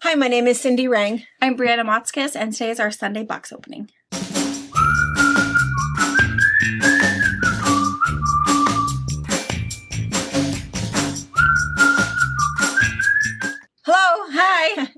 Hi, my name is Cindy Rang. I'm Brianna Motzkis, and today is our Sunday box opening. Hello, hi.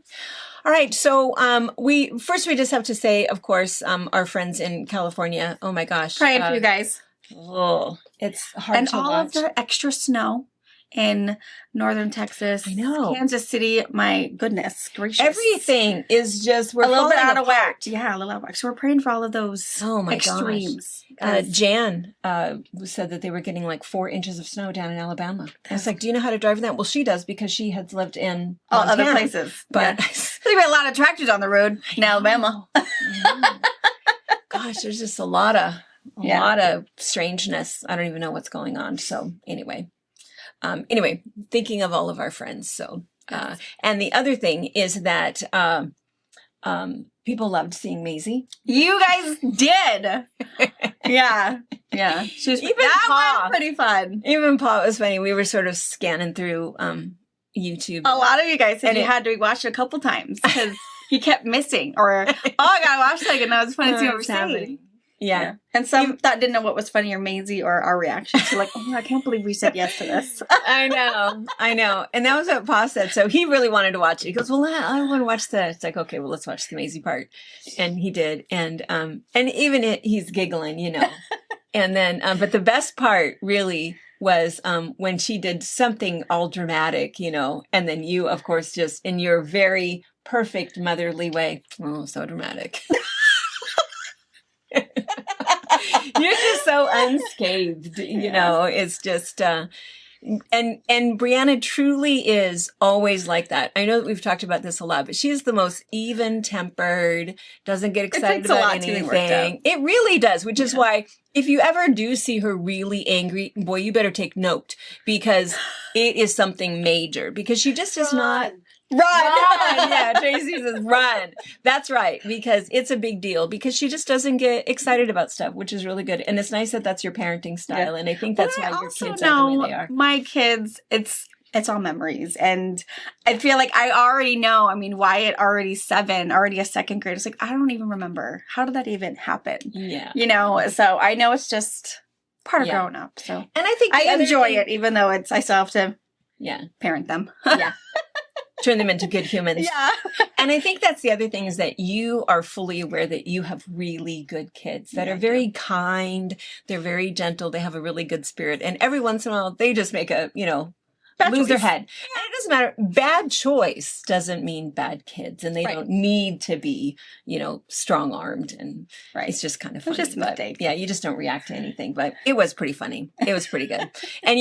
All right, so we just have to say, of course, our friends in California. Oh my gosh, Praying for you guys. Oh, it's hard and to all watch. of the extra snow in northern Texas. I know. Kansas City. My goodness gracious. Everything is just we're a little bit falling out of apart. whack. Yeah, a little out of whack. So we're praying for all of those extremes. Jan said that they were getting like 4 inches of snow down in Alabama. I was like, do you know how to drive in that? Well, she does because she has lived in Montana, other places. But there's been a lot of tractors on the road in Alabama. Gosh, there's just a lot of strangeness. I don't even know what's going on. So anyway, thinking of all of our friends. So, and the other thing is that people loved seeing Maisie. You guys did. Yeah. She was, was pretty fun. Even Paul was funny. We were sort of scanning through YouTube. A lot of you guys said you had to watch it a couple times because he kept missing. Or, I gotta watch that again. That was fun to see what we're saying. Yeah. And some that didn't know what was funnier, Maisie or our reaction. So like, oh, I can't believe we said yes to this. I know. And that was what Pa said. So he really wanted to watch it. He goes, well, I want to watch the, it's like, okay, well, let's watch the Maisie part. And he did. And even he's giggling, you know. And then, but the best part really was when she did something all dramatic, you know, and then you, of course, just in your very perfect motherly way. Oh, so dramatic. You're just so unscathed, you know. It's just and Brianna truly is always like that. I know that we've talked about this a lot, but she's the most even-tempered, doesn't get excited about anything. It really does, which is why if you ever do see her really angry, boy, you better take note because it is something major because she just is not. Run! Yeah, Tracy says run. That's right, because it's a big deal because she just doesn't get excited about stuff, which is really good. And it's nice that that's your parenting style, and I think that's why your kids are the way they are. My kids, it's all memories, and I feel like I already know. I mean, Wyatt already 7, already a second grade. It's like I don't even remember how did that even happen. Yeah, you know. So I know it's just part of growing up. So, and I think I enjoy it, even though I still have to parent them. Yeah. Turn them into good humans. Yeah. And I think that's the other thing is that you are fully aware that you have really good kids that are very kind. They're very gentle. They have a really good spirit. And every once in a while, they just make a, lose their head. Yeah. And it doesn't matter. Bad choice doesn't mean bad kids. And they don't need to be, strong-armed. And it's just kind of funny. It's just a mistake. Yeah, you just don't react to anything. But it was pretty funny. It was pretty good. And,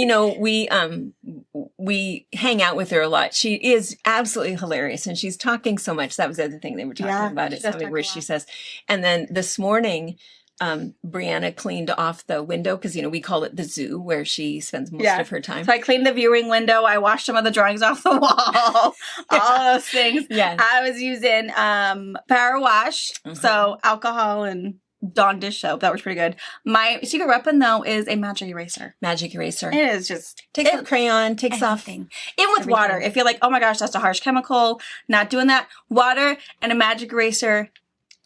we hang out with her a lot. She is absolutely hilarious. And she's talking so much. That was the other thing they were talking about. It's something where she says. And then this morning, Brianna cleaned off the window because, we call it the zoo where she spends most of her time. So I cleaned the viewing window. I washed some of the drawings off the wall. All those things. Yeah. I was using power wash. So alcohol and Dawn dish soap. That was pretty good. My secret weapon, though, is a magic eraser. Magic eraser. It is just... Takes off crayon, takes off... Even with water. If you're like, oh my gosh, that's a harsh chemical. Not doing that. Water and a magic eraser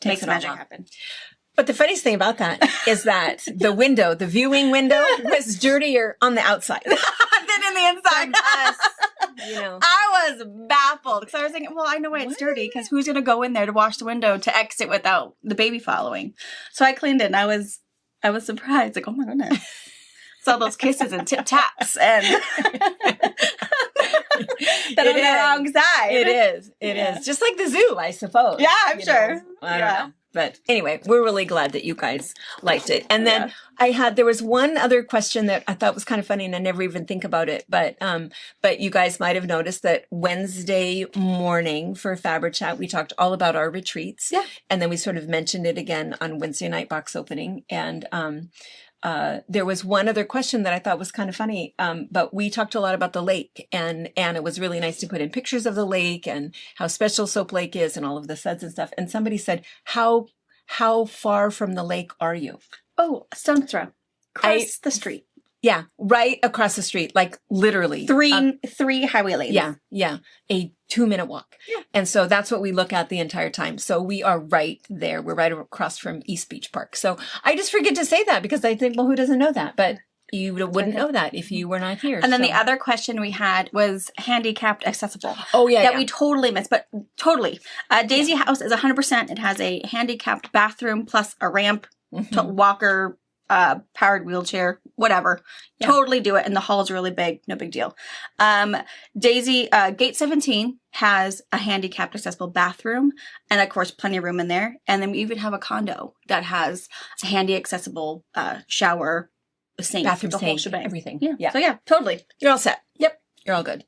makes the magic happen. But the funniest thing about that is that the viewing window was dirtier on the outside than in the inside. I was baffled because I was thinking, well, I know why it's dirty because who's going to go in there to wash the window to exit without the baby following? So I cleaned it and I was surprised. Like, oh my goodness. Saw those kisses and tip taps and that on the wrong side. It is. Just like the zoo, I suppose. Yeah, I'm sure. I don't know. But anyway, we're really glad that you guys liked it. And then there was one other question that I thought was kind of funny and I never even think about it. But you guys might have noticed that Wednesday morning for Fabric Chat, we talked all about our retreats. Yeah. And then we sort of mentioned it again on Wednesday night box opening. And, there was one other question that I thought was kind of funny, but we talked a lot about the lake, and it was really nice to put in pictures of the lake and how special Soap Lake is and all of the suds and stuff. And somebody said, how far from the lake are you? Oh, stone's throw. Across the street. Yeah, right across the street, like literally. Three highway lanes. Yeah. A 2-minute walk. Yeah. And so that's what we look at the entire time. So we are right there. We're right across from East Beach Park. So I just forget to say that because I think, well, who doesn't know that? But you wouldn't know that if you were not here. And then the other question we had was handicapped accessible. Oh, yeah. That we totally missed, but totally. Daisy House is 100%. It has a handicapped bathroom plus a ramp, walker, powered wheelchair, whatever. Yeah. Totally do it. And the hall's really big. No big deal. Daisy, Gate 17 has a handicapped accessible bathroom and of course plenty of room in there. And then we even have a condo that has a handy accessible, shower, sink, bathroom, the whole shebang. Everything. Yeah. So yeah, totally. You're all set. Yep. You're all good.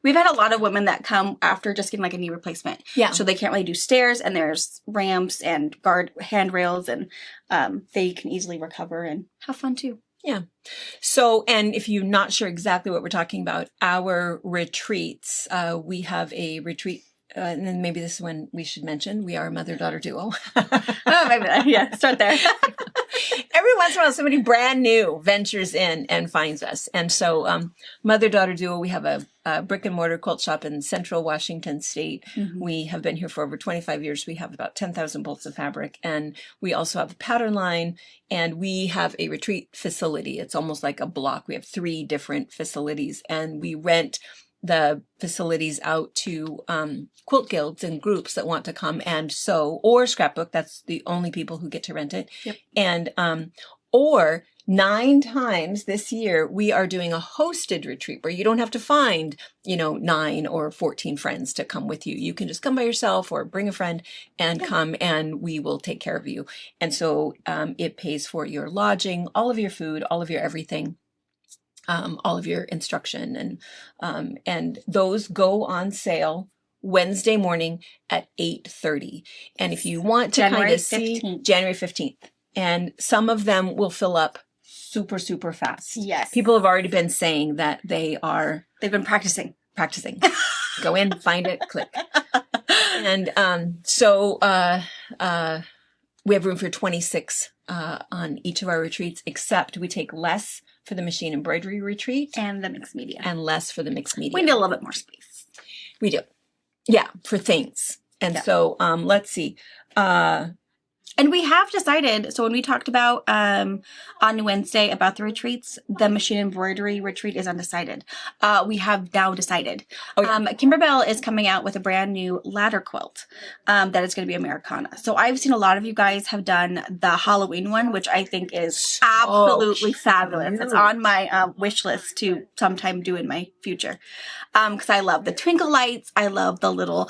We've had a lot of women that come after just getting like a knee replacement. Yeah. So they can't really do stairs and there's ramps and handrails and they can easily recover and have fun too. Yeah. So, and if you're not sure exactly what we're talking about, our retreats, we have a retreat. And then maybe this is when we should mention we are a mother-daughter duo. Maybe, yeah, start there. Every once in a while, somebody brand new ventures in and finds us. And so mother-daughter duo, we have a brick and mortar quilt shop in central Washington state. Mm-hmm. We have been here for over 25 years. We have about 10,000 bolts of fabric. And we also have a pattern line. And we have a retreat facility. It's almost like a block. We have 3 different facilities. And we rent the facilities out to quilt guilds and groups that want to come and sew, or scrapbook. That's the only people who get to rent it. Yep. And or 9 times this year, we are doing a hosted retreat where you don't have to find, 9 or 14 friends to come with you. You can just come by yourself or bring a friend and come, and we will take care of you. And so it pays for your lodging, all of your food, all of your everything. All of your instruction, and those go on sale Wednesday morning at 8:30. And if you want to kind of see January 15th, and some of them will fill up super, super fast. Yes. People have already been saying that they've been practicing. Go in, find it, click. And so we have room for 26 on each of our retreats, except we take less for the machine embroidery retreat. And the mixed media. And less for the mixed media. We need a little bit more space. We do. Yeah, for things. And so let's see. And we have decided, so when we talked about on Wednesday about the retreats, the machine embroidery retreat is undecided. We have now decided. Oh, yeah. Kimberbell is coming out with a brand new ladder quilt that is going to be Americana. So I've seen a lot of you guys have done the Halloween one, which I think is absolutely fabulous. It's on my wish list to sometime do in my future. Because I love the twinkle lights. I love the little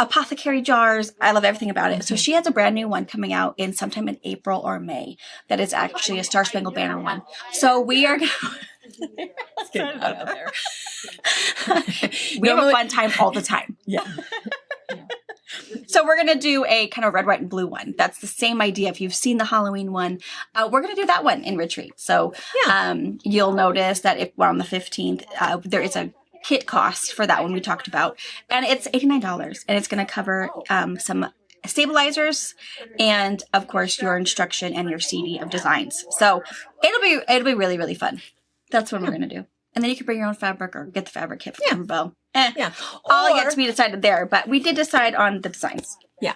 apothecary jars. I love everything about it. So she has a brand new one coming out in sometime in April or May. That is actually a Star Spangled Banner one. So we are going to... Let's get out of there. We have a fun time all the time. Yeah. So we're going to do a kind of red, white, and blue one. That's the same idea. If you've seen the Halloween one, we're going to do that one in retreat. So you'll notice that if we're on the 15th, there is a kit cost for that one we talked about. And it's $89. And it's going to cover some stabilizers and, of course, your instruction and your CD of designs. So it'll be really, really fun. That's what we're going to do. And then you can bring your own fabric or get the fabric kit from Kimberbell. Yeah. All yet to be decided there, but we did decide on the designs. Yeah.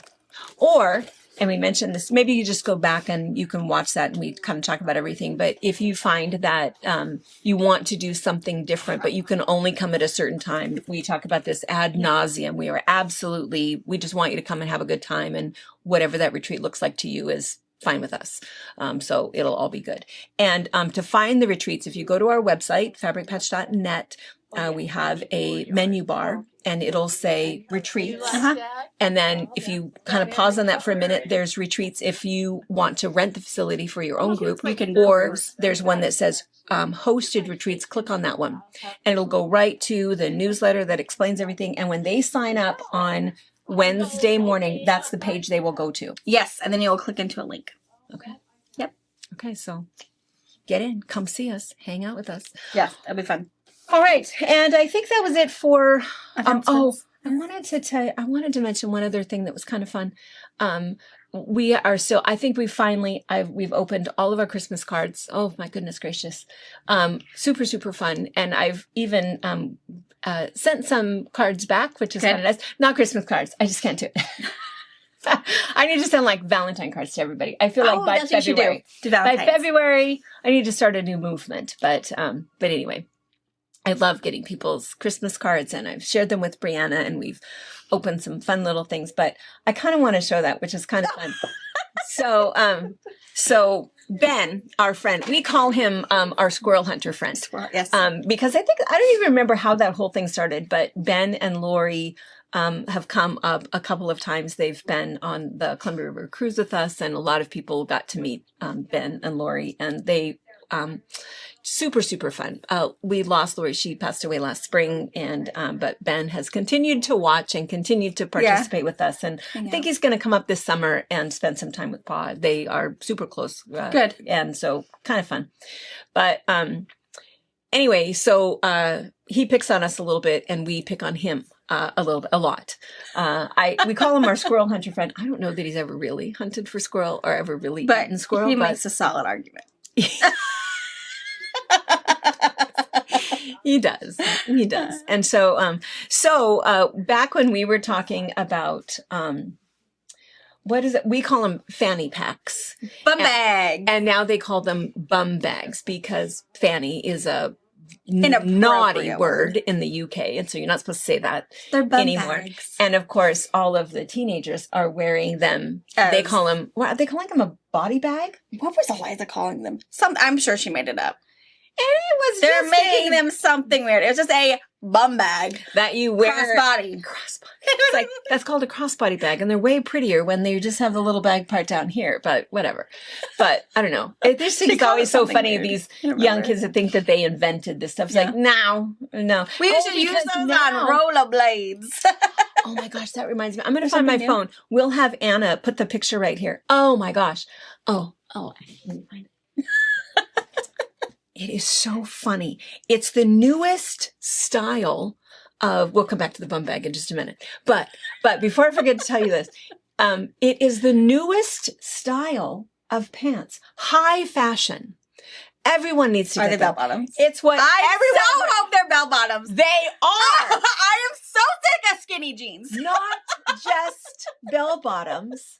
Or, and we mentioned this, maybe you just go back and you can watch that and we kind of talk about everything. But if you find that you want to do something different, but you can only come at a certain time, we talk about this ad nauseum. We just want you to come and have a good time. And whatever that retreat looks like to you is fine with us. So it'll all be good. And to find the retreats, if you go to our website, fabricpatch.net, we have a menu bar and it'll say retreats. And then if you kind of pause on that for a minute, there's retreats. If you want to rent the facility for your own group, you can, or there's one that says hosted retreats, click on that one. And it'll go right to the newsletter that explains everything. And when they sign up on Wednesday morning, that's the page they will go to. Yes. And then you'll click into a link. Okay. Yep. Okay. So get in, come see us, hang out with us. Yeah, that'll be fun. All right. And I think that was it for, I wanted to mention one other thing that was kind of fun. we are still, I think we've opened all of our Christmas cards. Oh my goodness gracious. Super, super fun. And I've even, sent some cards back, which is kind of nice. Not Christmas cards. I just can't do it. I need to send like Valentine cards to everybody. I feel like by February, I need to start a new movement. But anyway, I love getting people's Christmas cards, and I've shared them with Brianna, and we've opened some fun little things. But I kind of want to show that, which is kind of fun. So Ben, our friend, we call him our squirrel hunter friend. Yes. Because I don't even remember how that whole thing started, but Ben and Lori have come up a couple of times. They've been on the Columbia River cruise with us, and a lot of people got to meet Ben and Lori, and they super, super fun. We lost Lori. She passed away last spring, and but Ben has continued to watch and continued to participate with us, and I think he's going to come up this summer and spend some time with Pa. They are super close. Good. And so kind of fun. But anyway, so he picks on us a little bit, and we pick on him a lot. We call him our squirrel hunter friend. I don't know that he's ever really hunted for squirrel or ever really eaten squirrel. He makes a solid argument. He does. And so back when we were talking about what is it? We call them fanny packs. Bum bags. And now they call them bum bags because fanny is a naughty word in the UK. And so you're not supposed to say that anymore. Bags. And of course, all of the teenagers are wearing them. They call them, what are they calling them? A body bag? What was Eliza calling them? I'm sure she made it up. And they're making them something weird. It was just a bum bag that you wear. Crossbody. It's like, that's called a crossbody bag. And they're way prettier when they just have the little bag part down here, but whatever. But I don't know. This thing is always so funny. Weird. These young kids that think that they invented this stuff. It's like, no. We should use those on rollerblades. Oh my gosh, that reminds me. I'm going to find my phone. We'll have Anna put the picture right here. Oh my gosh. Oh, let me find it. It is so funny. It's the newest style of, we'll come back to the bum bag in just a minute. But before I forget to tell you this, it is the newest style of pants. High fashion. Everyone needs to get them. Are they bell bottoms? It's what I so hope they're bell bottoms. They are. I am so sick of skinny jeans. Not just bell bottoms,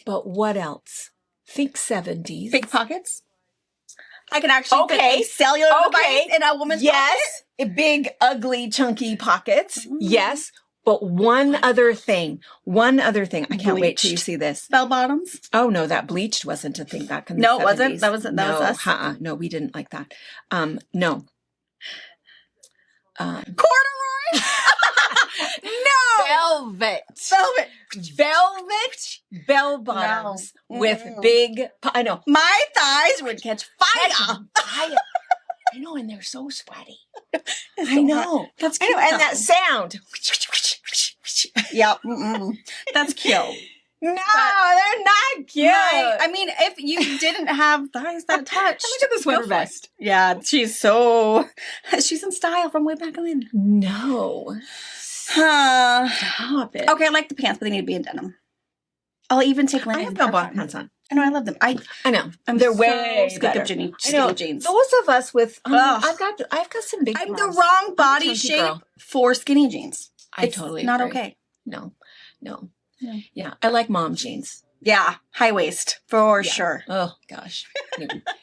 but what else? Think 70s. Big pockets? I can actually put a cellular device in a woman's pocket. Big, ugly, chunky pockets. Mm-hmm. Yes. But one other thing. I can't wait till you see this. Bell bottoms? Oh, no, that bleached wasn't a thing back in the 70s. No, it wasn't? That was us? No, we didn't like that. No. Corduroy? No. Velvet bell bottoms with big, I know. My thighs would catch fire. I know, and they're so sweaty. I know. That's cute. And that sound. Yep. That's cute. No, they're not cute. I mean, if you didn't have thighs that touch. Look at this winter vest. Yeah, she's in style from way back when. No. Stop it. Okay, I like the pants, but they need to be in denim. I'll even take linen. I have bell bottom pants on. I know, I love them. I know. They're way sick better. of skinny jeans. Those of us with, I've got some big. I'm the wrong body shape for skinny jeans. I totally not agree. Okay. No. Yeah, I like mom jeans. Yeah, high waist for sure. Oh gosh.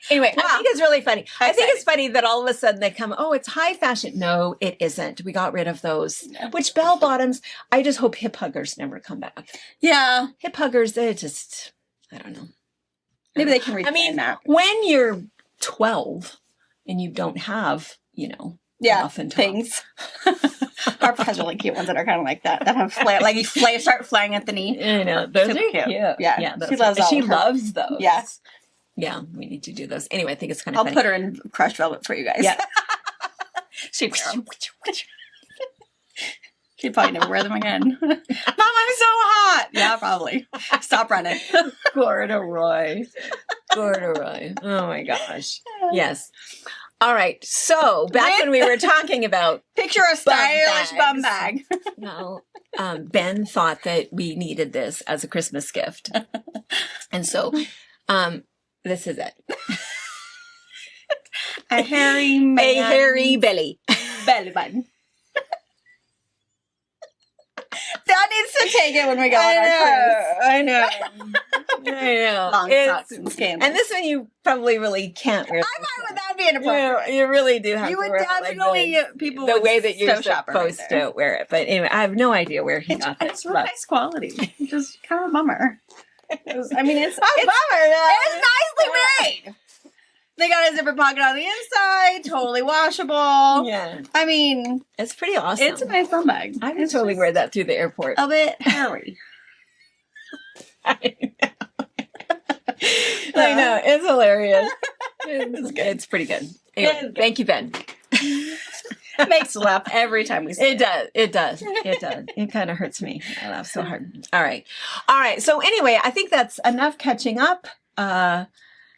Anyway, I think it's really funny. I think it's funny that all of a sudden they come, it's high fashion. No, it isn't. We got rid of those. No. Which bell bottoms, I just hope hip huggers never come back. Yeah. Hip huggers, they're just, I don't know. Maybe they can retain that. When you're 12 and you don't have, things. Our has really cute ones that are kind of like that have start flying at the knee. I know, those are cute. Yeah, she loves those. Yes. Yeah, we need to do those. Anyway, I think it's kind of funny. I'll put her in crushed velvet for you guys. Yeah. She'd probably never wear them again. Mom, I'm so hot. Yeah, probably. Stop running. Corduroy. Oh my gosh. Yes. All right. So back when we were talking about picture a stylish bum bag. Well, Ben thought that we needed this as a Christmas gift. And so, this is it. A hairy man. A hairy belly. belly button. Dad needs to take it when we go on our cruise. I know. Long socks and scandals. And this one you probably really can't wear. I'm fine with that being appropriate. You really do have You to would wear it definitely, like this. people The would way that you're so shop right supposed there. to wear it. But anyway, I have no idea where he got this. It's really nice quality. Just kind of a bummer. It's bummer. It's nicely made. They got a zipper pocket on the inside, totally washable. Yeah. I mean, It's pretty awesome. it's a nice little bag. I would totally wear that through the airport. A bit hairy. I know. It's hilarious. It's pretty good. Anyway, thank you, Ben. Makes us laugh every time we see It does. It does. It does. It kind of hurts me. I laugh so hard. All right. So anyway, I think that's enough catching up.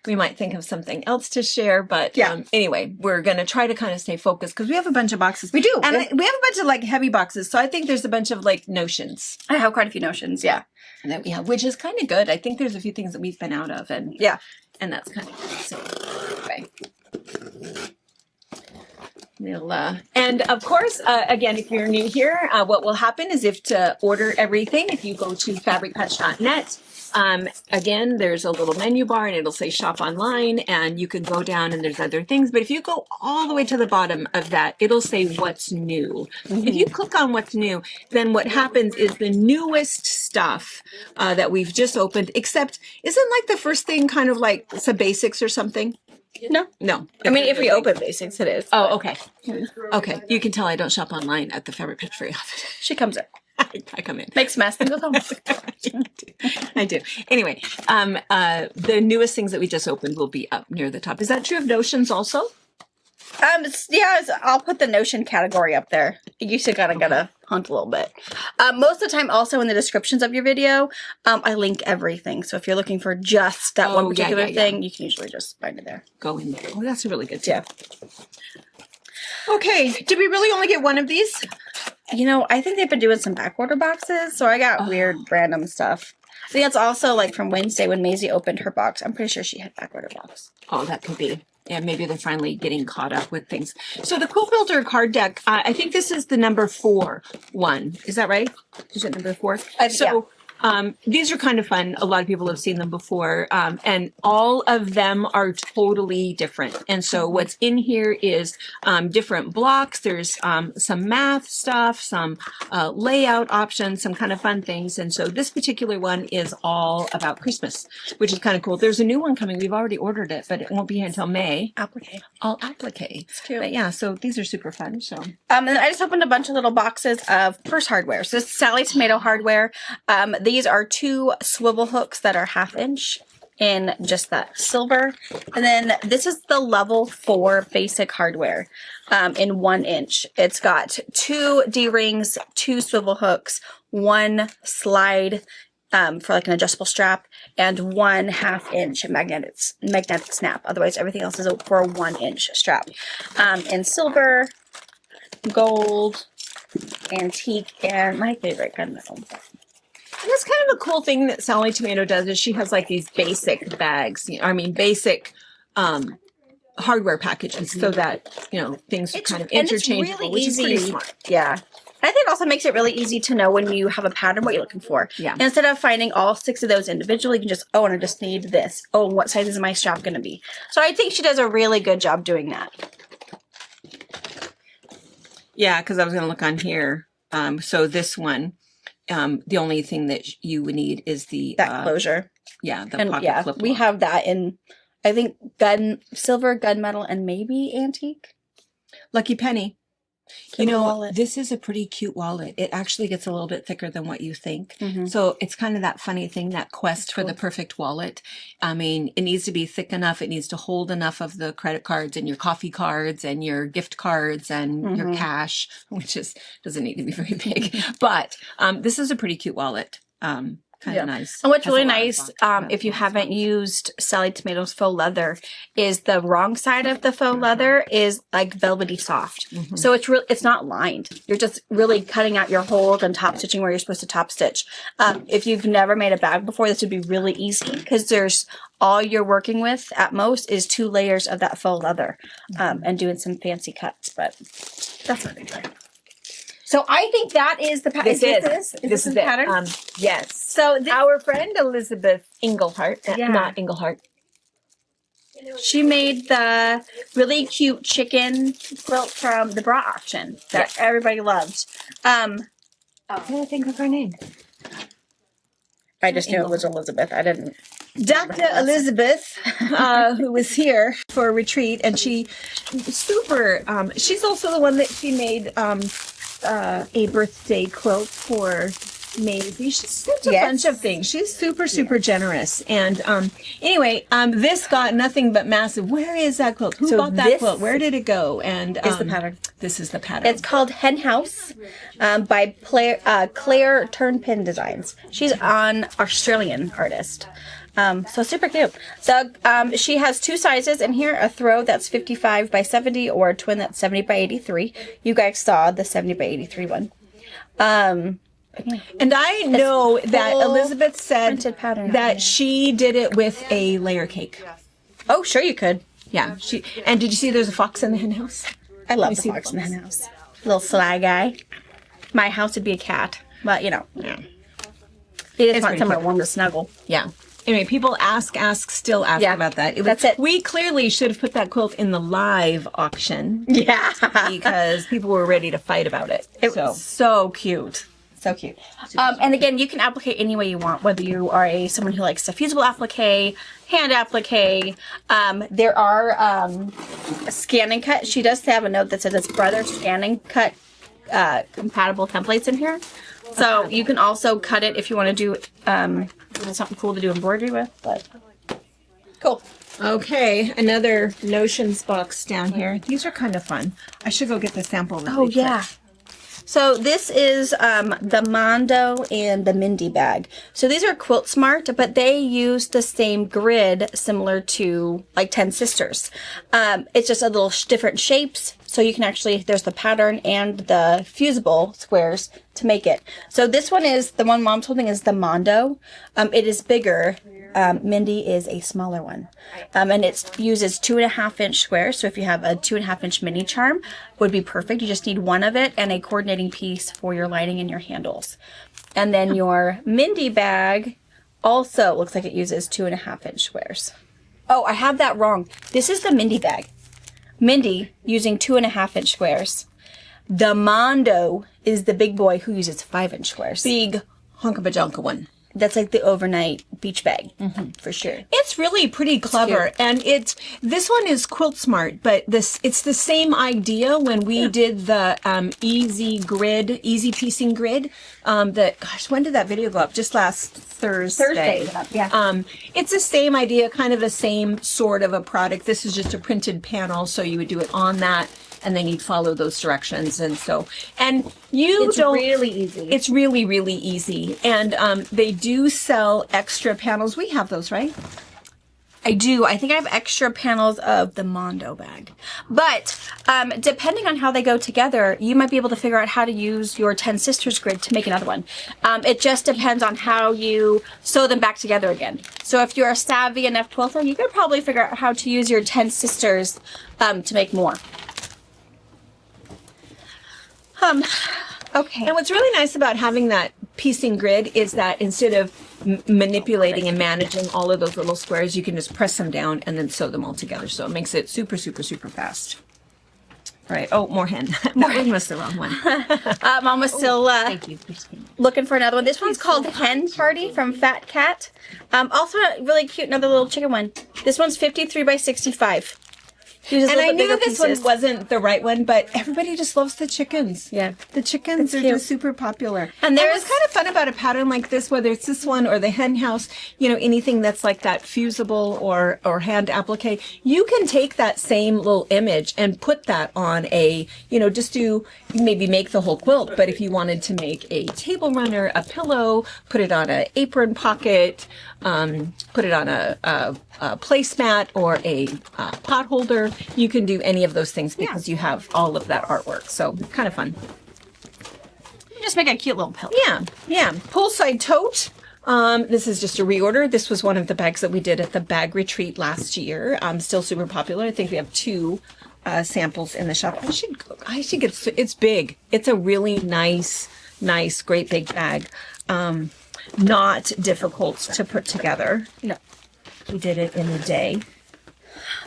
We might think of something else to share, but anyway, we're going to try to kind of stay focused because we have a bunch of boxes. We do. And we have a bunch of like heavy boxes. So I think there's a bunch of like notions. I have quite a few notions, yeah. That we have, which is kind of good. I think there's a few things that we've been out of, and that's kind of good. So anyway. And of course, again, if you're new here, what will happen is if to order everything, if you go to fabricpatch.net, again, there's a little menu bar and it'll say shop online and you can go down and there's other things. But if you go all the way to the bottom of that, it'll say what's new. If you click on what's new, then what happens is the newest stuff that we've just opened, except isn't like the first thing kind of like some basics or something? No. I mean, if we open basics, it is. Oh, okay. Okay. You can tell I don't shop online at the Fabric Patch very often. She comes in. I come in. Makes a mess, then goes home. I do. Anyway, the newest things that we just opened will be up near the top. Is that true of Notions also? I'll put the Notion category up there. You still gotta hunt a little bit. Most of the time, also in the descriptions of your video, I link everything. So if you're looking for just that one particular thing, you can usually just find it there. Go in there. Oh, that's a really good tip. Okay. Did we really only get one of these? You know, I think they've been doing some backorder boxes, so I got weird random stuff. I think that's also like from Wednesday when Maisie opened her box. I'm pretty sure she had backorder box. Oh, that could be. Yeah, maybe they're finally getting caught up with things. So the Quilt Builder card deck, I think this is the number 4 one. Is that right? Is it number 4? These are kind of fun. A lot of people have seen them before. And all of them are totally different. And so what's in here is different blocks. There's some math stuff, some layout options, some kind of fun things. And so this particular one is all about Christmas, which is kind of cool. There's a new one coming. We've already ordered it, but it won't be here until May. Applique. All applique. It's cute. But yeah, so these are super fun. So and then I just opened a bunch of little boxes of purse hardware. So this is Sally Tomato hardware. These are 2 swivel hooks that are 1/2 inch in just that silver. And then this is the level 4 basic hardware in 1 inch. It's got 2 D-rings, 2 swivel hooks, 1 slide for like an adjustable strap, and 1 1/2 inch magnetic snap. Otherwise, everything else is for a 1 inch strap. In silver, gold, antique, and my favorite gunmetal. And that's kind of a cool thing that Sally Tomato does is she has like these basic bags, basic hardware packages so that, things are kind of interchangeable, really which is pretty smart. Yeah. I think it also makes it really easy to know when you have a pattern what you're looking for. Yeah. And instead of finding all 6 of those individually, you can just, and I just need this. Oh, what size is my strap going to be? So I think she does a really good job doing that. Yeah, because I was going to look on here. So this one, the only thing that you would need is that closure. Yeah, the pocket clip. We have that in, I think, silver, gunmetal, and maybe antique. Lucky Penny. Wallet. This is a pretty cute wallet. It actually gets a little bit thicker than what you think. Mm-hmm. So it's kind of that funny thing, that quest for the perfect wallet. I mean, it needs to be thick enough. It needs to hold enough of the credit cards and your coffee cards and your gift cards and your cash, which doesn't need to be very big. But this is a pretty cute wallet. kind of nice. And what's Has really a lot of nice, fun. if you haven't used Sally Tomatoes faux leather, is the wrong side of the faux leather is like velvety soft. So it's not lined. You're just really cutting out your holes and top stitching where you're supposed to top stitch. If you've never made a bag before, this would be really easy because there's all you're working with at most is 2 layers of that faux leather, and doing some fancy cuts. But that's what they do. So I think that is the pattern. This is the it. pattern? Yes. So Our friend Elizabeth Englehart, Yeah. not Englehart. she made the really cute chicken quilt from the bra auction that everybody loved. I can't think of her name. I just knew it was Elizabeth. I didn't. Dr. Elizabeth, who was here for a retreat, and she's also the one that she made a birthday quilt for Maisie. She's such a bunch of things. She's super generous. And anyway, this got nothing but massive. Where is that quilt? Who bought that quilt? Where did it go? And Is the pattern. This is the pattern. It's called Hen House by Claire Turnpin Designs. She's an Australian artist. So super cute. So she has 2 sizes in here, a throw that's 55 by 70 or a twin that's 70 by 83. You guys saw the 70 by 83 one. And I know that Elizabeth said printed pattern. that she did it with a layer cake. Oh, sure you could. Yeah. And did you see there's a fox in the hen house? I love me the see fox the in the hen house. Little sly guy. My house would be a cat, but you know. Yeah. He just It's wants pretty somewhere cute. warm to snuggle. Yeah. Anyway, people still ask Yeah, about that. that's it. We clearly should have put that quilt in the live auction Yeah. because people were ready to fight about it. It so was- so cute. So cute. And again, you can applique any way you want, whether you are someone who likes a fusible applique, hand applique. There are scan and cut. She does have a note that says it's brother scan and cut compatible templates in here. So you can also cut it if you want to do something cool to do embroidery with. But cool. Okay, another notions box down here. These are kind of fun. I should go get the sample. Really Oh, yeah. quick. So this is the Mondo and the Mindy bag. So these are Quilt Smart, but they use the same grid similar to like 10 Sisters. It's just a little different shapes. So you can actually, there's the pattern and the fusible squares to make it. So this one is, the one Mom's holding is the Mondo. It is bigger. Mindy is a smaller one. And it uses 2.5-inch squares. So if you have a 2.5-inch mini charm, would be perfect. You just need one of it and a coordinating piece for your lining and your handles. And then your Mindy bag also looks like it uses 2.5-inch squares. Oh, I have that wrong. This is the Mindy bag. Mindy using 2.5-inch squares. The Mondo is the big boy who uses 5-inch squares. Big honkabajonka one. That's like the overnight beach bag, for sure. It's really pretty clever, and this one is Quilt Smart, but it's the same idea when we did the easy piecing grid. When did that video go up? Just last Thursday. Yeah. It's the same idea, kind of the same sort of a product. This is just a printed panel, so you would do it on that, and then you'd follow those directions, and It's really easy. It's really, really easy. And they do sell extra panels. We have those, right? I do. I think I have extra panels of the Mondo bag. But depending on how they go together, you might be able to figure out how to use your 10 Sisters grid to make another one. It just depends on how you sew them back together again. So if you're a savvy enough quilter, you could probably figure out how to use your 10 Sisters to make more. Okay. And what's really nice about having that piecing grid is that instead of manipulating and managing all of those little squares, you can just press them down and then sew them all together. So it makes it super, super, super fast. All right. Oh, more hen. That one was the wrong one. Mom was still looking for another one. This one's called Hen Party from Fat Cat. Also a really cute, another little chicken one. This one's 53 by 65. Use And I little bit knew bigger this one pieces. wasn't the right one, but everybody just loves the chickens. Yeah. The chickens are cute. just super popular. And there's there's- kind of fun about a pattern like this, whether it's this one or the hen house, you know, anything that's like that fusible or hand applique. You can take that same little image and put that on a, you know, just do, maybe make the whole quilt, but if you wanted to make a table runner, a pillow, put it on an apron pocket, put it on a placemat or a pot holder, you can do any of those things because you have all of that artwork. So kind of fun. Just make a cute little pillow. Yeah. Poolside tote. This is just a reorder. This was one of the bags that we did at the bag retreat last year. Still super popular. I think we have 2 samples in the shop. I should get, it's big. It's a really nice, great big bag. Not difficult to put together. No. We did it in a day.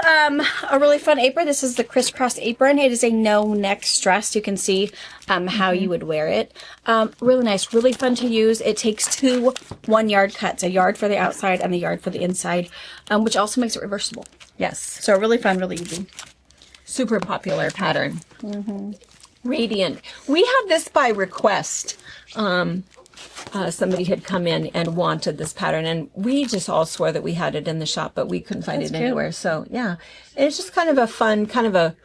A really fun apron. This is the crisscross apron. It is a no neck stress. You can see how you would wear it. Really nice, really fun to use. It takes 2 1-yard cuts, a yard for the outside and the yard for the inside, which also makes it reversible. Yes. So really fun, really easy. Super popular pattern. Radiant. We had this by request. Somebody had come in and wanted this pattern, and we just all swore that we had it in the shop, but we couldn't find it anywhere. So yeah, it's just kind of a fun, kind of a,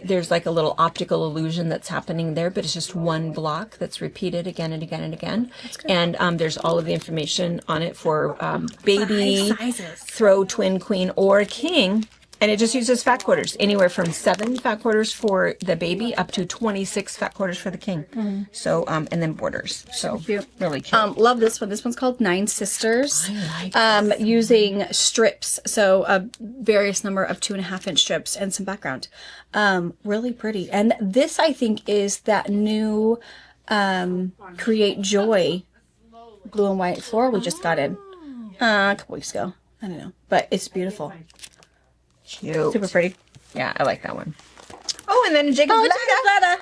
there's like a little optical illusion that's happening there, but it's just one block that's repeated again and again and again. And there's all of the information on it for baby, 5 sizes. throw, twin, queen, or king. And it just uses fat quarters, anywhere from 7 fat quarters for the baby up to 26 fat quarters for the king. So, and then borders. So cute. Really cute. Love this one. This one's called 9 Sisters. I like Using strips, so a various number of 2.5-inch strips and some background. Really pretty. And this, I think, is that new Create Joy blue and white floral we just got in a couple weeks ago. I don't know, but it's beautiful. Cute. Super pretty. Yeah, I like that one. Oh, and then a Jacob's ladder.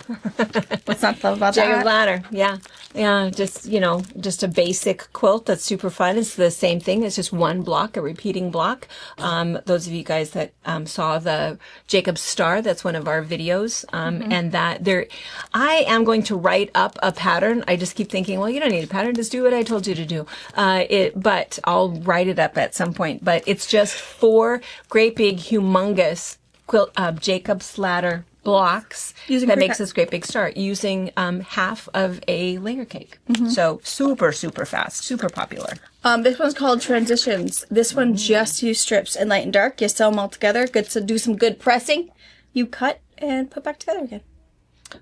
What's not love about Jacob's that? ladder. Yeah. Yeah. Just, you know, just a basic quilt that's super fun. It's the same thing. It's just one block, a repeating block. Those of you guys that saw the Jacob's Star, that's one of our videos. And that there, I am going to write up a pattern. I just keep thinking, well, you don't need a pattern. Just do what I told you to do. But I'll write it up at some point. But it's just 4 great big humongous quilt, Jacob's ladder blocks that makes this great big star using half of a layer cake. So super fast, super popular. This one's called Transitions. This one just used strips in light and dark. You sew them all together. Good to do some good pressing. You cut and put back together again.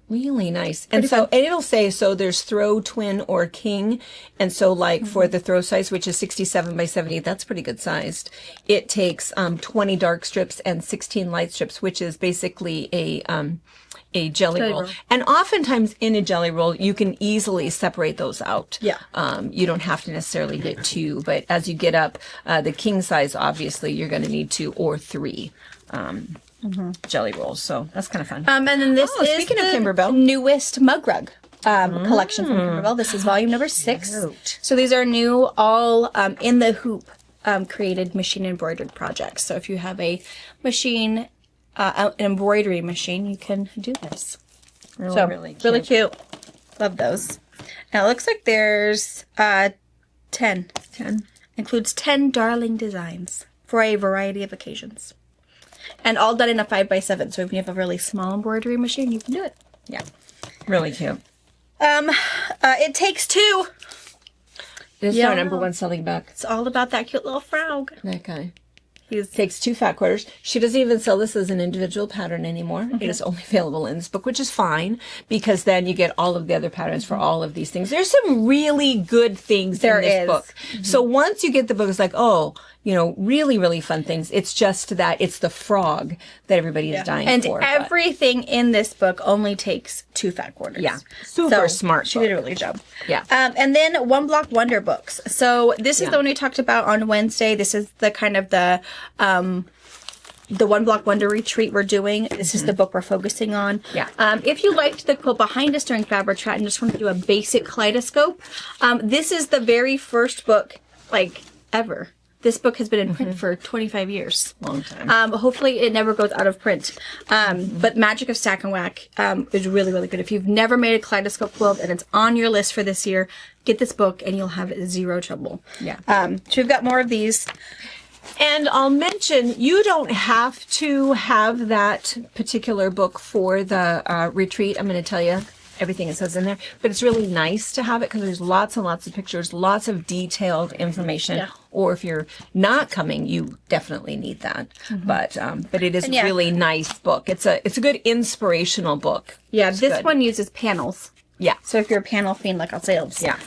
Really nice. And it'll say, so there's throw, twin, or king. And so like for the throw size, which is 67 by 70, that's pretty good sized. It takes 20 dark strips and 16 light strips, which is basically a jelly roll. And oftentimes in a jelly roll, you can easily separate those out. Yeah. You don't have to necessarily get 2, but as you get up, the king size, obviously you're going to need 2 or 3. Jelly rolls, so that's kind of fun. And then this is speaking of the Kimberbell. newest mug rug collection from Kimberbell. This is volume number 6. Cute. So these are new, all in the hoop created machine embroidered projects. So if you have a machine, an embroidery machine, you can do this. Really cute. Love those. Now it looks like there's 10. Includes 10 darling designs for a variety of occasions. And all done in a 5x7. So if you have a really small embroidery machine, you can do it. Yeah. Really cute. It takes 2. This is our number 1 selling book. It's all about that cute little frog. That guy. He takes 2 fat quarters. She doesn't even sell this as an individual pattern anymore. It is only available in this book, which is fine because then you get all of the other patterns for all of these things. There's some really good things in this book. So once you get the book, it's like, oh, you know, really fun things. It's just that it's the frog that everybody is dying for. And everything in this book only takes 2 fat quarters. Yeah. Super smart. She did a really good job. Yeah. And then One Block Wonder books. So this is the one we talked about on Wednesday. This is the kind of the One Block Wonder retreat we're doing. This is the book we're focusing on. Yeah. If you liked the quilt behind us during Fabric Chat and just want to do a basic kaleidoscope, this is the very first book, like, ever This book has been in print for 25 years. Long time. Hopefully it never goes out of print. But Magic of Stack and Whack is really, really good. If you've never made a kaleidoscope quilt and it's on your list for this year, get this book and you'll have zero trouble. Yeah. So we've got more of these. And I'll mention, you don't have to have that particular book for the retreat. I'm going to tell you everything it says in there, but it's really nice to have it because there's lots and lots of pictures, lots of detailed information. Yeah. Or if you're not coming, you definitely need that. But it is a really nice book. It's a good inspirational book. Yeah, It's this good. one uses panels. Yeah. So if you're a panel fiend like ourselves. Yeah.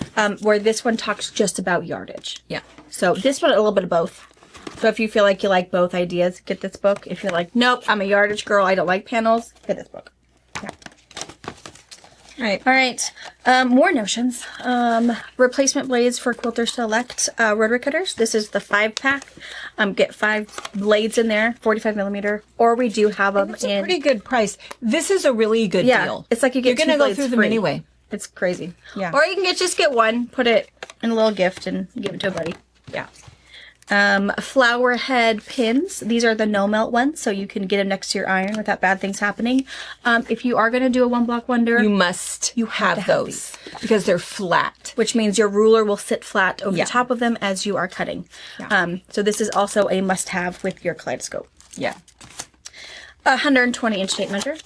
Where this one talks just about yardage. Yeah. So this one, a little bit of both. So if you feel like you like both ideas, get this book. If you're like, nope, I'm a yardage girl, I don't like panels, get this book. Yeah. Right. All right. More notions. Replacement blades for Quilter Select rotary cutters. This is the 5-pack. Get 5 blades in there, 45 millimeter. Or we do have them It's in. a pretty good price. This is a really good deal. It's like you get You're going to two go blades through them free. anyway. It's crazy. Yeah. Or you can just get one, put it in a little gift, and give it to a buddy. Yeah. Flower head pins. These are the no melt ones, so you can get them next to your iron without bad things happening. If you are going to do a one block wonder, You must have those because they're flat. which means your ruler will sit flat over Yeah. the top of them as you are cutting. So this is also a must have with your kaleidoscope. Yeah. 120-inch tape measure.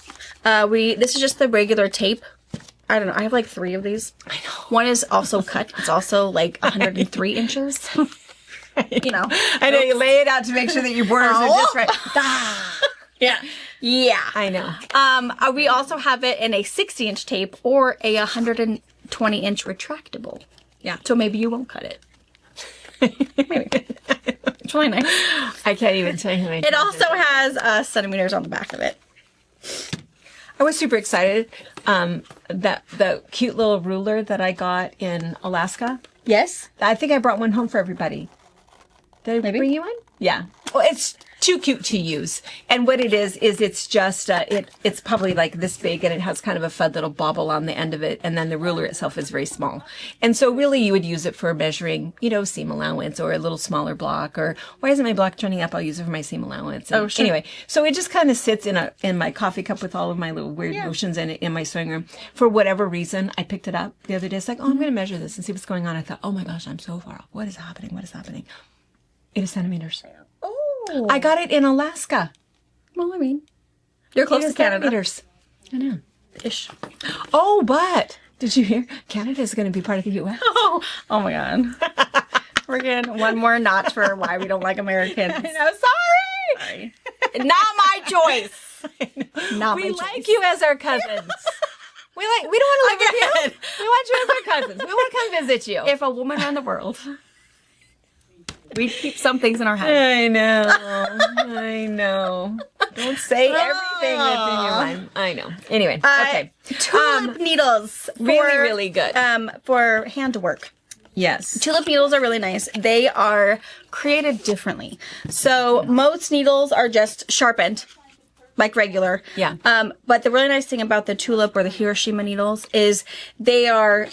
This is just the regular tape. I don't know. I have like 3 of these. I know. One is also cut. It's also like 103 inches. You know. I know, you lay it out to make sure that your borders are just right. Yeah. Yeah. I know. We also have it in a 60-inch tape or a 120-inch retractable. Yeah. So maybe you won't cut it. Maybe. It's really nice. I can't even tell you how many It times also has centimeters on the back of it. I was super excited that the cute little ruler that I got in Alaska. Yes. I think I brought one home for everybody. Did I Maybe. bring you one? Yeah. Well, it's too cute to use. And what it is it's just, it's probably like this big and it has kind of a fun little bobble on the end of it. And then the ruler itself is very small. And so really you would use it for measuring, seam allowance or a little smaller block or why isn't my block turning up? I'll use it for my seam allowance. And Sure. Anyway, so it just kind of sits in my coffee cup with all of my little weird notions in it in my sewing room. For whatever reason, I picked it up the other day. It's like, I'm going to measure this and see what's going on. I thought, oh my gosh, I'm so far off. What is happening? What is happening? It is centimeters. Oh. I got it in Alaska. Well, I mean, you're close to Canada. Centimeters. I know. Ish. Oh, but did you hear? Canada is going to be part of the U.S. Oh my God. We're getting one more notch for why we don't like Americans. I know. Sorry. Not my choice. Not We my like choice. you as our cousins. We don't want to live with you. We want you as our cousins. We want to come visit you. If a woman ran the world, we'd keep some things in our head. I know. I know. Don't say everything that's in your mind. I know. Anyway. Okay. Tulip needles. Really, really good. For handwork. Yes. Tulip needles are really nice. They are created differently. So most needles are just sharpened, like regular. Yeah. But the really nice thing about the tulip or the Hiroshima needles is they are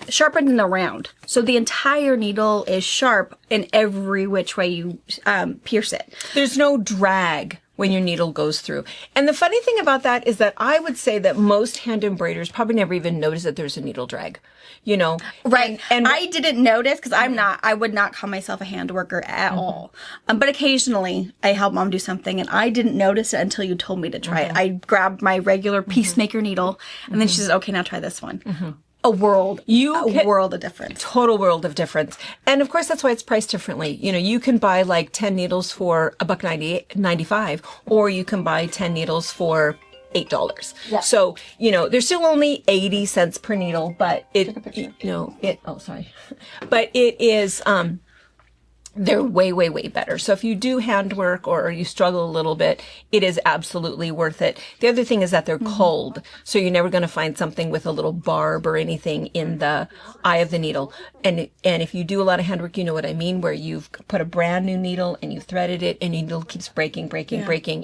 sharpened in the round. So the entire needle is sharp in every which way you pierce it. There's no drag when your needle goes through. And the funny thing about that is that I would say that most hand embroiders probably never even notice that there's a needle drag, Right. And I didn't notice because I would not call myself a hand worker at all. But occasionally I help mom do something and I didn't notice it until you told me to try it. I grabbed my regular peacemaker needle and then she says, okay, now try this one. A world of difference. total world of difference. And of course, that's why it's priced differently. You can buy like 10 needles for $1.95, or you can buy 10 needles for $8. Yeah. So, they're still only 80 cents per needle, but but it is, they're way, way, way better. So if you do handwork or you struggle a little bit, it is absolutely worth it. The other thing is that they're cold. So you're never going to find something with a little barb or anything in the eye of the needle. And if you do a lot of handwork, you know what I mean, where you've put a brand new needle and you threaded it and your needle keeps breaking.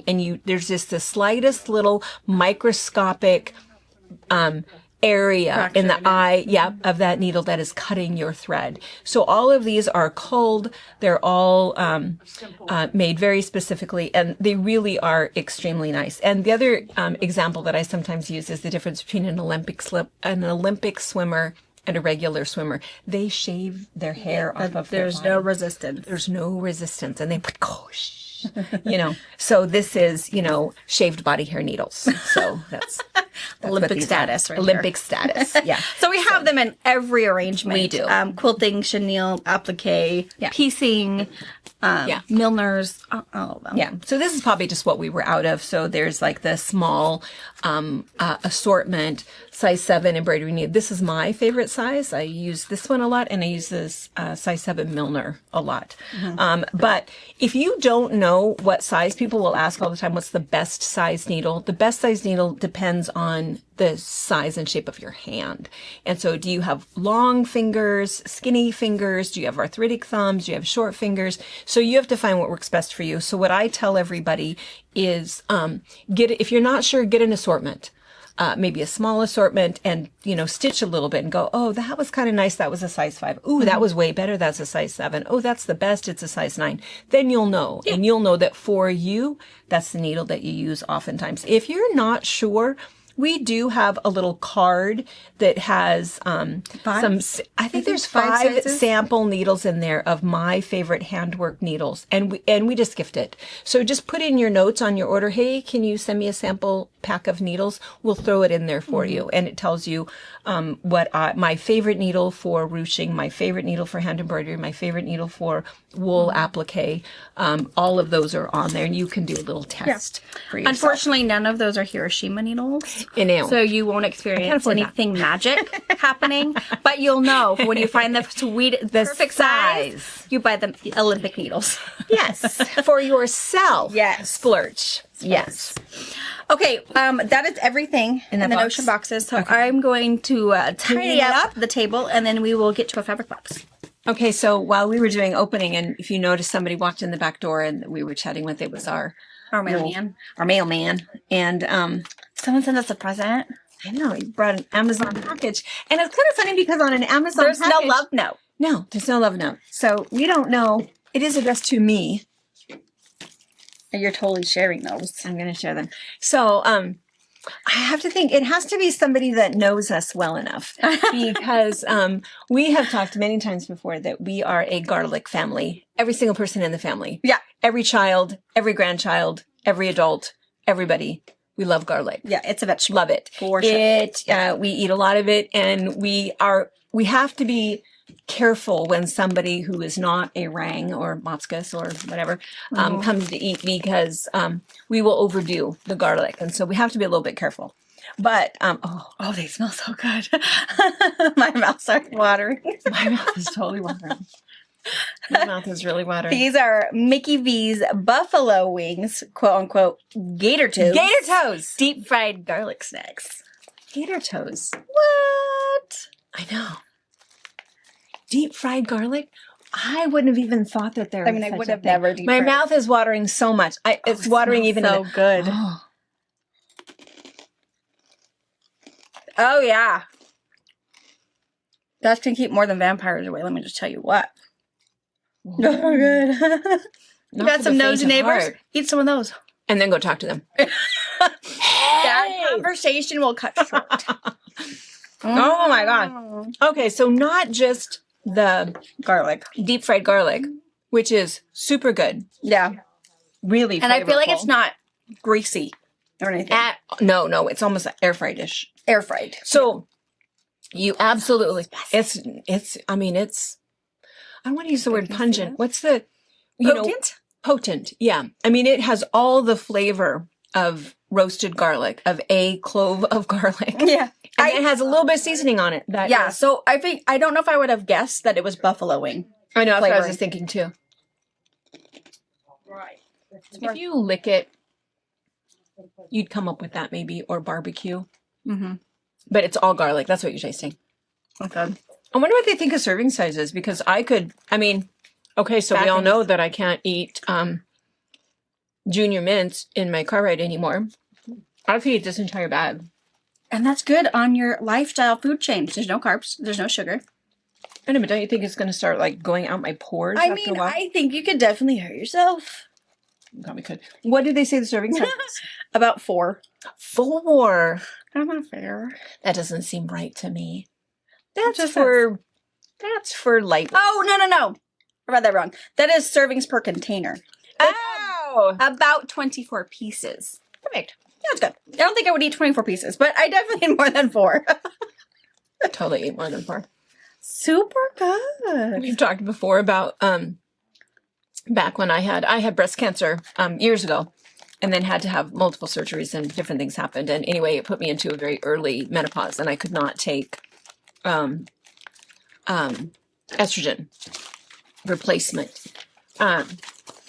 And there's just the slightest little microscopic, area in the Fractured. eye, of that needle that is cutting your thread. So all of these are culled. They're all made very specifically, and they really are extremely nice. And the other example that I sometimes use is the difference between an Olympic swimmer and a regular swimmer. They shave their hair off of their There's body. no resistance. There's no resistance, and they so this is, shaved body hair needles. So that's what Olympic these status are. right Olympic status. Yeah. So we have them in every arrangement. We do. Quilting, chenille, applique, piecing, Milner's, all of them. Yeah. So this is probably just what we were out of. So there's like the small assortment, size 7 embroidery needle. This is my favorite size. I use this one a lot, and I use this size 7 Milner a lot. But if you don't know what size, people will ask all the time, what's the best size needle? The best size needle depends on the size and shape of your hand. And so do you have long fingers, skinny fingers? Do you have arthritic thumbs? Do you have short fingers? So you have to find what works best for you. So what I tell everybody is, if you're not sure, get an assortment. Maybe a small assortment, and, stitch a little bit and go, oh, that was kind of nice. That was a size 5. Ooh, that was way better. That's a size 7. Oh, that's the best. It's a size 9. Then you'll know. And you'll know that for you, that's the needle that you use oftentimes. If you're not sure, we do have a little card that has I think there's 5 sample needles in there of my favorite handwork needles, and we just gift it. So just put in your notes on your order, hey, can you send me a sample pack of needles? We'll throw it in there for you, and it tells you what my favorite needle for ruching, my favorite needle for hand embroidery, my favorite needle for wool applique. All of those are on there, and you can do a little test for yourself. Unfortunately, none of those are Hiroshima needles. So you won't experience anything magic happening, but you'll know when you find the perfect size, you buy the Olympic needles. Yes, for yourself. Yes. Splurge. Yes. Okay, that is everything in the box? Notion boxes. So I'm going to tidy up the table, and then we will get to a fabric box. Okay, so while we were doing opening, and if you noticed, somebody walked in the back door and we were chatting with, it was our mailman. And Someone sent us a present. I know, he brought an Amazon package. And it's kind of funny because on an Amazon There's package, no love note. No, there's no love note. So we don't know. It is addressed to me. You're totally sharing those. I'm going to share them. So I have to think, it has to be somebody that knows us well enough, because we have talked many times before that we are a garlic family. Every single person in the family. Yeah. Every child, every grandchild, every adult, everybody. We love garlic. Yeah, it's a vegetable. Love it. For sure. We eat a lot of it, and we have to be careful when somebody who is not a Rang or Motzkus or whatever comes to eat, because we will overdo the garlic, and so we have to be a little bit careful. But oh, they smell so good. My mouth starts watering. My mouth is totally watering. My mouth is really watering. These are Mickey V's buffalo wings, quote unquote, gator toes. Gator toes. Deep fried garlic snacks. Gator toes. What? I know. Deep fried garlic. I wouldn't have even thought that there. I mean, I would have never. Deep My fried. mouth is watering so much. It's watering even. So good. Oh. Oh yeah. That can keep more than vampires away. Let me just tell you what. Oh, good. You got some nosy neighbors? Eat some of those. And then go talk to them. That conversation will cut short. Oh my God. Okay, so not just the Garlic. deep fried garlic, which is super good. Yeah. Really And I feel like flavorful. it's not greasy or anything. No, it's almost an air fried-ish. Air fried. So you absolutely, it's, I don't want to use the word pungent. What's the, Potent? Potent. Yeah. I mean, it has all the flavor of roasted garlic, of a clove of garlic. Yeah. And it has a little bit of seasoning on it. Yeah. So I don't know if I would have guessed that it was buffalo wing. I know, that's what I was flavoring. just thinking too. Right. If you lick it, you'd come up with that maybe, or barbecue. Mm-hmm. But it's all garlic. That's what you're tasting. Okay. I wonder what they think of serving sizes, because okay, so we all know that I can't eat junior mints in my car ride anymore. I could eat this entire bag. And that's good on your lifestyle food change. There's no carbs. There's no sugar. I know, but don't you think it's going to start like going out my pores I after mean, a while? I think you could definitely hurt yourself. Probably could. What did they say the serving size was? About 4. 4. That's not fair. That doesn't seem right to me. That's Just for light. Oh, no. I read that wrong. That is servings per container. Oh, About 24 pieces. perfect. That's good. I don't think I would eat 24 pieces, but I definitely need more than 4. Totally ate more than 4. Super good. We've talked before about back when I had breast cancer years ago, and then had to have multiple surgeries and different things happened. And anyway, it put me into a very early menopause, and I could not take estrogen replacement.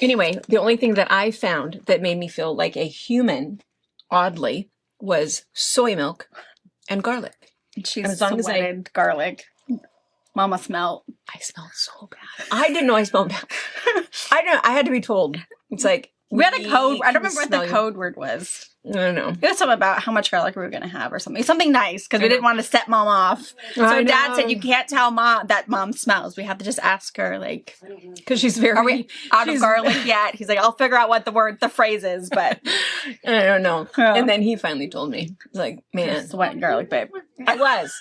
Anyway, the only thing that I found that made me feel like a human, oddly, was soy milk and garlic. She's as long as sweated garlic. Mama smelled. I smelled so bad. I didn't know I smelled bad. I had to be told. It's like We had a code. I don't can remember what smell the you. code word was. I don't know. It was something about how much garlic we were going to have or something. Something nice because we didn't want to set mom off. So I dad know. said, you can't tell mom that mom smells. We have to just ask her, like, Because she's very. are we out of she's- garlic yet? He's like, I'll figure out what the phrase is, but I don't know. Yeah. And then he finally told me. He's like, man, sweat and garlic, babe. I was.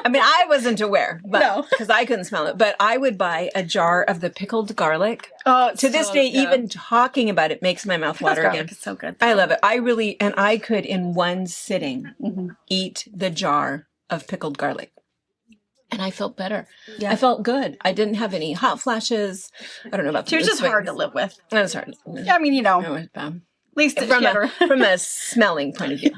I mean, I wasn't aware, but No. because I couldn't smell it. But I would buy a jar of the pickled garlic. Oh, To this day, even talking about it makes my mouth water garlic again. is so good. I love it. I really, and I could in one sitting Mhm. eat the jar of pickled garlic. And I felt better. Yeah. I felt good. I didn't have any hot flashes. I don't know about She was the just hard to swings. live with. It was hard. Yeah, I mean, you know, It at was bad. least From a smelling point of view.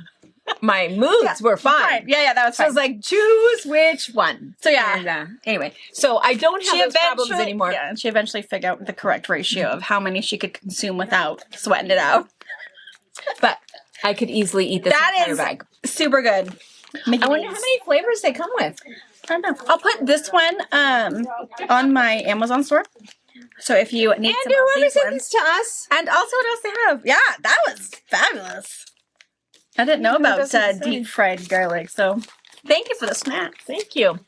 My moods were fine. Yeah, that was So I fine. was like, choose which one. So, yeah. And, anyway, so I don't have those problems anymore. Yeah, and she eventually figured out the correct ratio of how many she could consume without sweating it out. But I could easily eat this That entire is bag. super good. I wonder how many flavors they come with. I don't know. I'll put this one on my Amazon store. So if you need some And of whoever these sent ones. this to us. And also what else they have. Yeah, that was fabulous. I didn't know about doesn't say. deep fried garlic, so thank you for the snack. Thank you.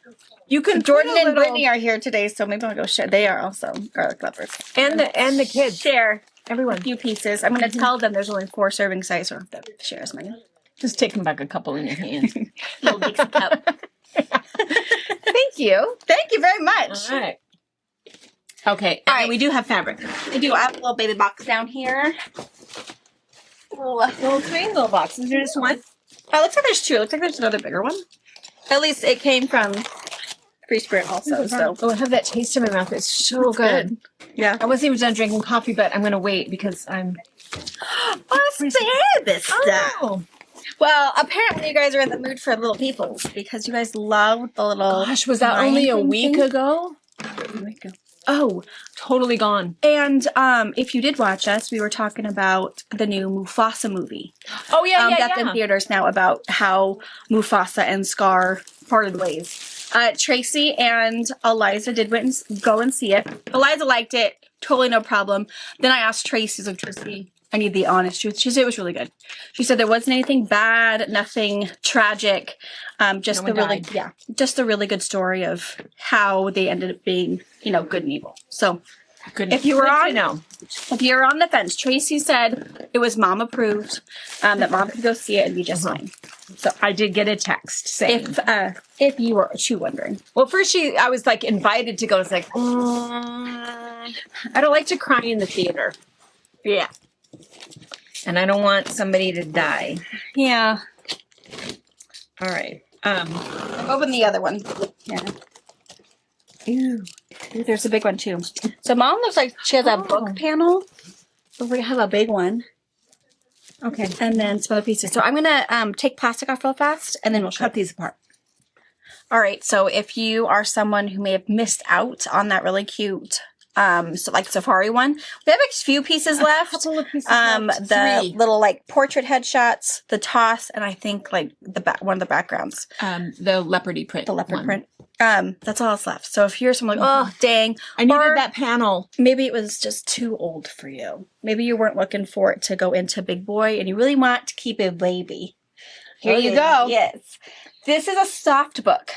You can Jordan put a and little- Brittany are here today, so maybe I'll go share. They are also garlic lovers. and the kids. Share a Everyone. few pieces. I'm going to tell them there's only 4 serving size, so I have to share as many. Just taking back a couple in your hand. Little Dixie cup. Thank you. Thank you very much. All right. Okay. All And right. we do have fabric. I do. I have a little baby box down here. Little 3 little boxes. Is there just one? Oh, it looks like there's 2. It looks like there's another bigger one. At least it came from Free Spirit also. So Oh, I have that taste in my mouth. It's so good. yeah. I wasn't even done drinking coffee, but I'm going to wait because I'm. What's this stuff? Oh, Well, apparently you guys are in the mood for Little Peoples because you guys love the little. gosh, was that only a Lion week thing? ago? Oh, totally gone. And if you did watch us, we were talking about the new Mufasa movie. Oh, yeah, That's in theaters now about how Mufasa and Scar parted ways. Tracy and Eliza did go and see it. Eliza liked it, totally no problem. Then I asked Tracy, like, Tracy, I need the honest truth. She said it was really good. She said there wasn't anything bad, nothing tragic, just No the one really, died. just a really good story of how they ended up being, good and evil. So Good. If you were Good to on- know. if you're on the fence, Tracy said it was mom approved, that mom could go see it and be just fine. So I did get a text saying. If you were wondering. Well, first I was like invited to go. It's like, I don't like to cry in the theater. Yeah. And I don't want somebody to die. Yeah. All right. Open the other one. Yeah. Ooh, there's a big one too. So mom looks like she has a book panel. But we have a big one. Okay. And then some other pieces. So I'm gonna take plastic off real fast and then we'll Cut these apart. All right. So if you are someone who may have missed out on that really cute so like safari one, we have a few pieces left. Couple of pieces The left. 3. little like portrait headshots, the toss, and I think like one of the backgrounds, The leopardy print. the leopard one. print. That's all that's left. So if you're someone like, oh dang, I needed Or- that panel. maybe it was just too old for you. Maybe you weren't looking for it to go into big boy, and you really want to keep it baby. Here you go. Yes. This is a soft book.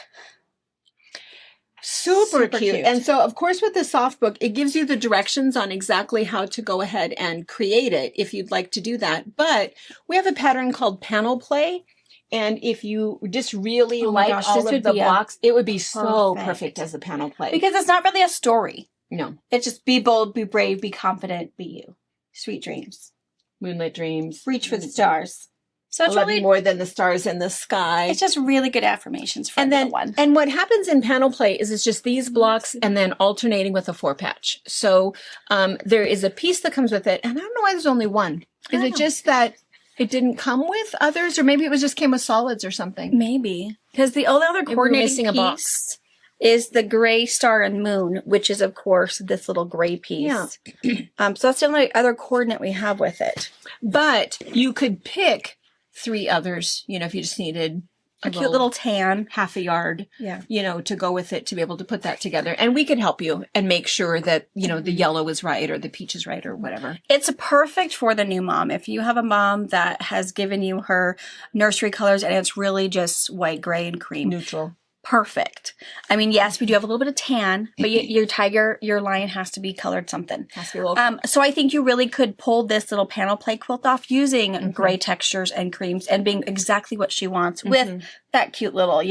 Super cute. And so, of course, with the soft book, it gives you the directions on exactly how to go ahead and create it if you'd like to do that. But we have a pattern called Panel Play. And if you just really like all of the blocks, it would be so perfect as a panel play. Because it's not really a story. No. It's just be bold, be brave, be confident, be you. Sweet dreams. Moonlit dreams. Reach for the stars. So it's really more than the stars in the sky. It's just really good affirmations for the one. And what happens in panel play is it's just these blocks and then alternating with a 4-patch. So there is a piece that comes with it. And I don't know why there's only one. Is it just that it didn't come with others, or maybe it just came with solids or something? Maybe. Because the only other coordinating piece is the gray star and moon, which is, of course, this little gray piece. Yeah. So that's the only other coordinate we have with it. But you could pick 3 others, if you just needed a cute little tan, half a yard, to go with it, to be able to put that together. And we could help you and make sure that, the yellow is right or the peach is right or whatever. It's perfect for the new mom. If you have a mom that has given you her nursery colors and it's really just white, gray, and cream. Neutral. Perfect. I mean, yes, we do have a little bit of tan, but your lion has to be colored something. Has to be a little so I think you really could pull this little panel play quilt off using gray textures and creams and being exactly what she wants with that cute little,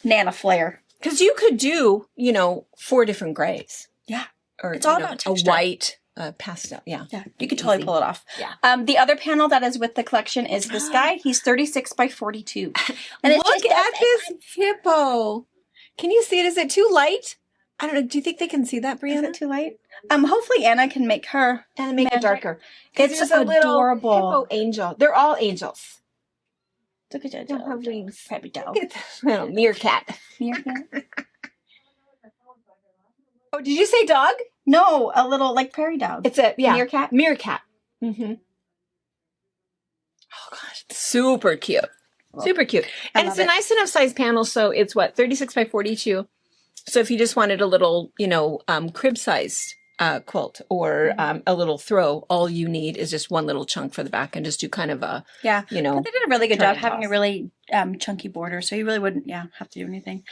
Nana flair. Because you could do, 4 different grays. Yeah. Or it's all about texture. A white pastel. Yeah. You could totally pull it off. Yeah. The other panel that is with the collection is this guy. He's 36 by 42. And look at this hippo. Can you see it? Is it too light? I don't know. Do you think they can see that, Brianna? Is it too light? Hopefully Anna can make her. And make it darker. It's just a adorable. Little hippo angel. They're all angels. Look at that. Don't have wings. Happy dog. Little meerkat. Meerkat. Oh, did you say dog? No, a little prairie dog. It's a meerkat. Meerkat. Mm-hmm. Oh gosh, super cute. Super cute. And it's a nice enough size panel, so it's 36 by 42. So if you just wanted a little, crib sized quilt or a little throw, all you need is just one little chunk for the back and just do kind of a But they did a really good job having a really chunky border, so you really wouldn't have to do anything.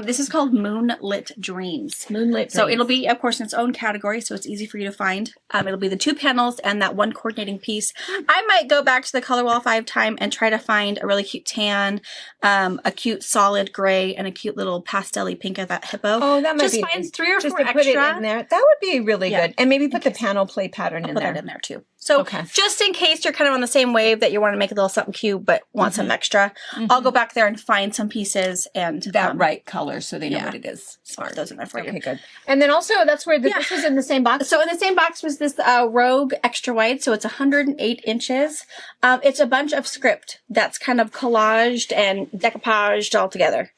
This is called Moonlit Dreams. So it'll be, of course, in its own category, so it's easy for you to find. It'll be the 2 panels and that one coordinating piece. I might go back to the color wall if I have time and try to find a really cute tan, a cute solid gray, and a cute little pastel-y pink of that hippo. Oh, that might just be find nice. 3 or 4 extra. Put it in there. That would be really good. And maybe put the panel play pattern in put there. That in there too. So just in case you're kind of on the same wave that you want to make a little something cute but want some extra, I'll go back there and find some pieces and that right color so they know what it is. Smart those in there for you. Okay, good. And then also that's where this was in the same box. So in the same box was this Rogue Extra Wide. So it's 108 inches. It's a bunch of script that's kind of collaged and decoupaged all together.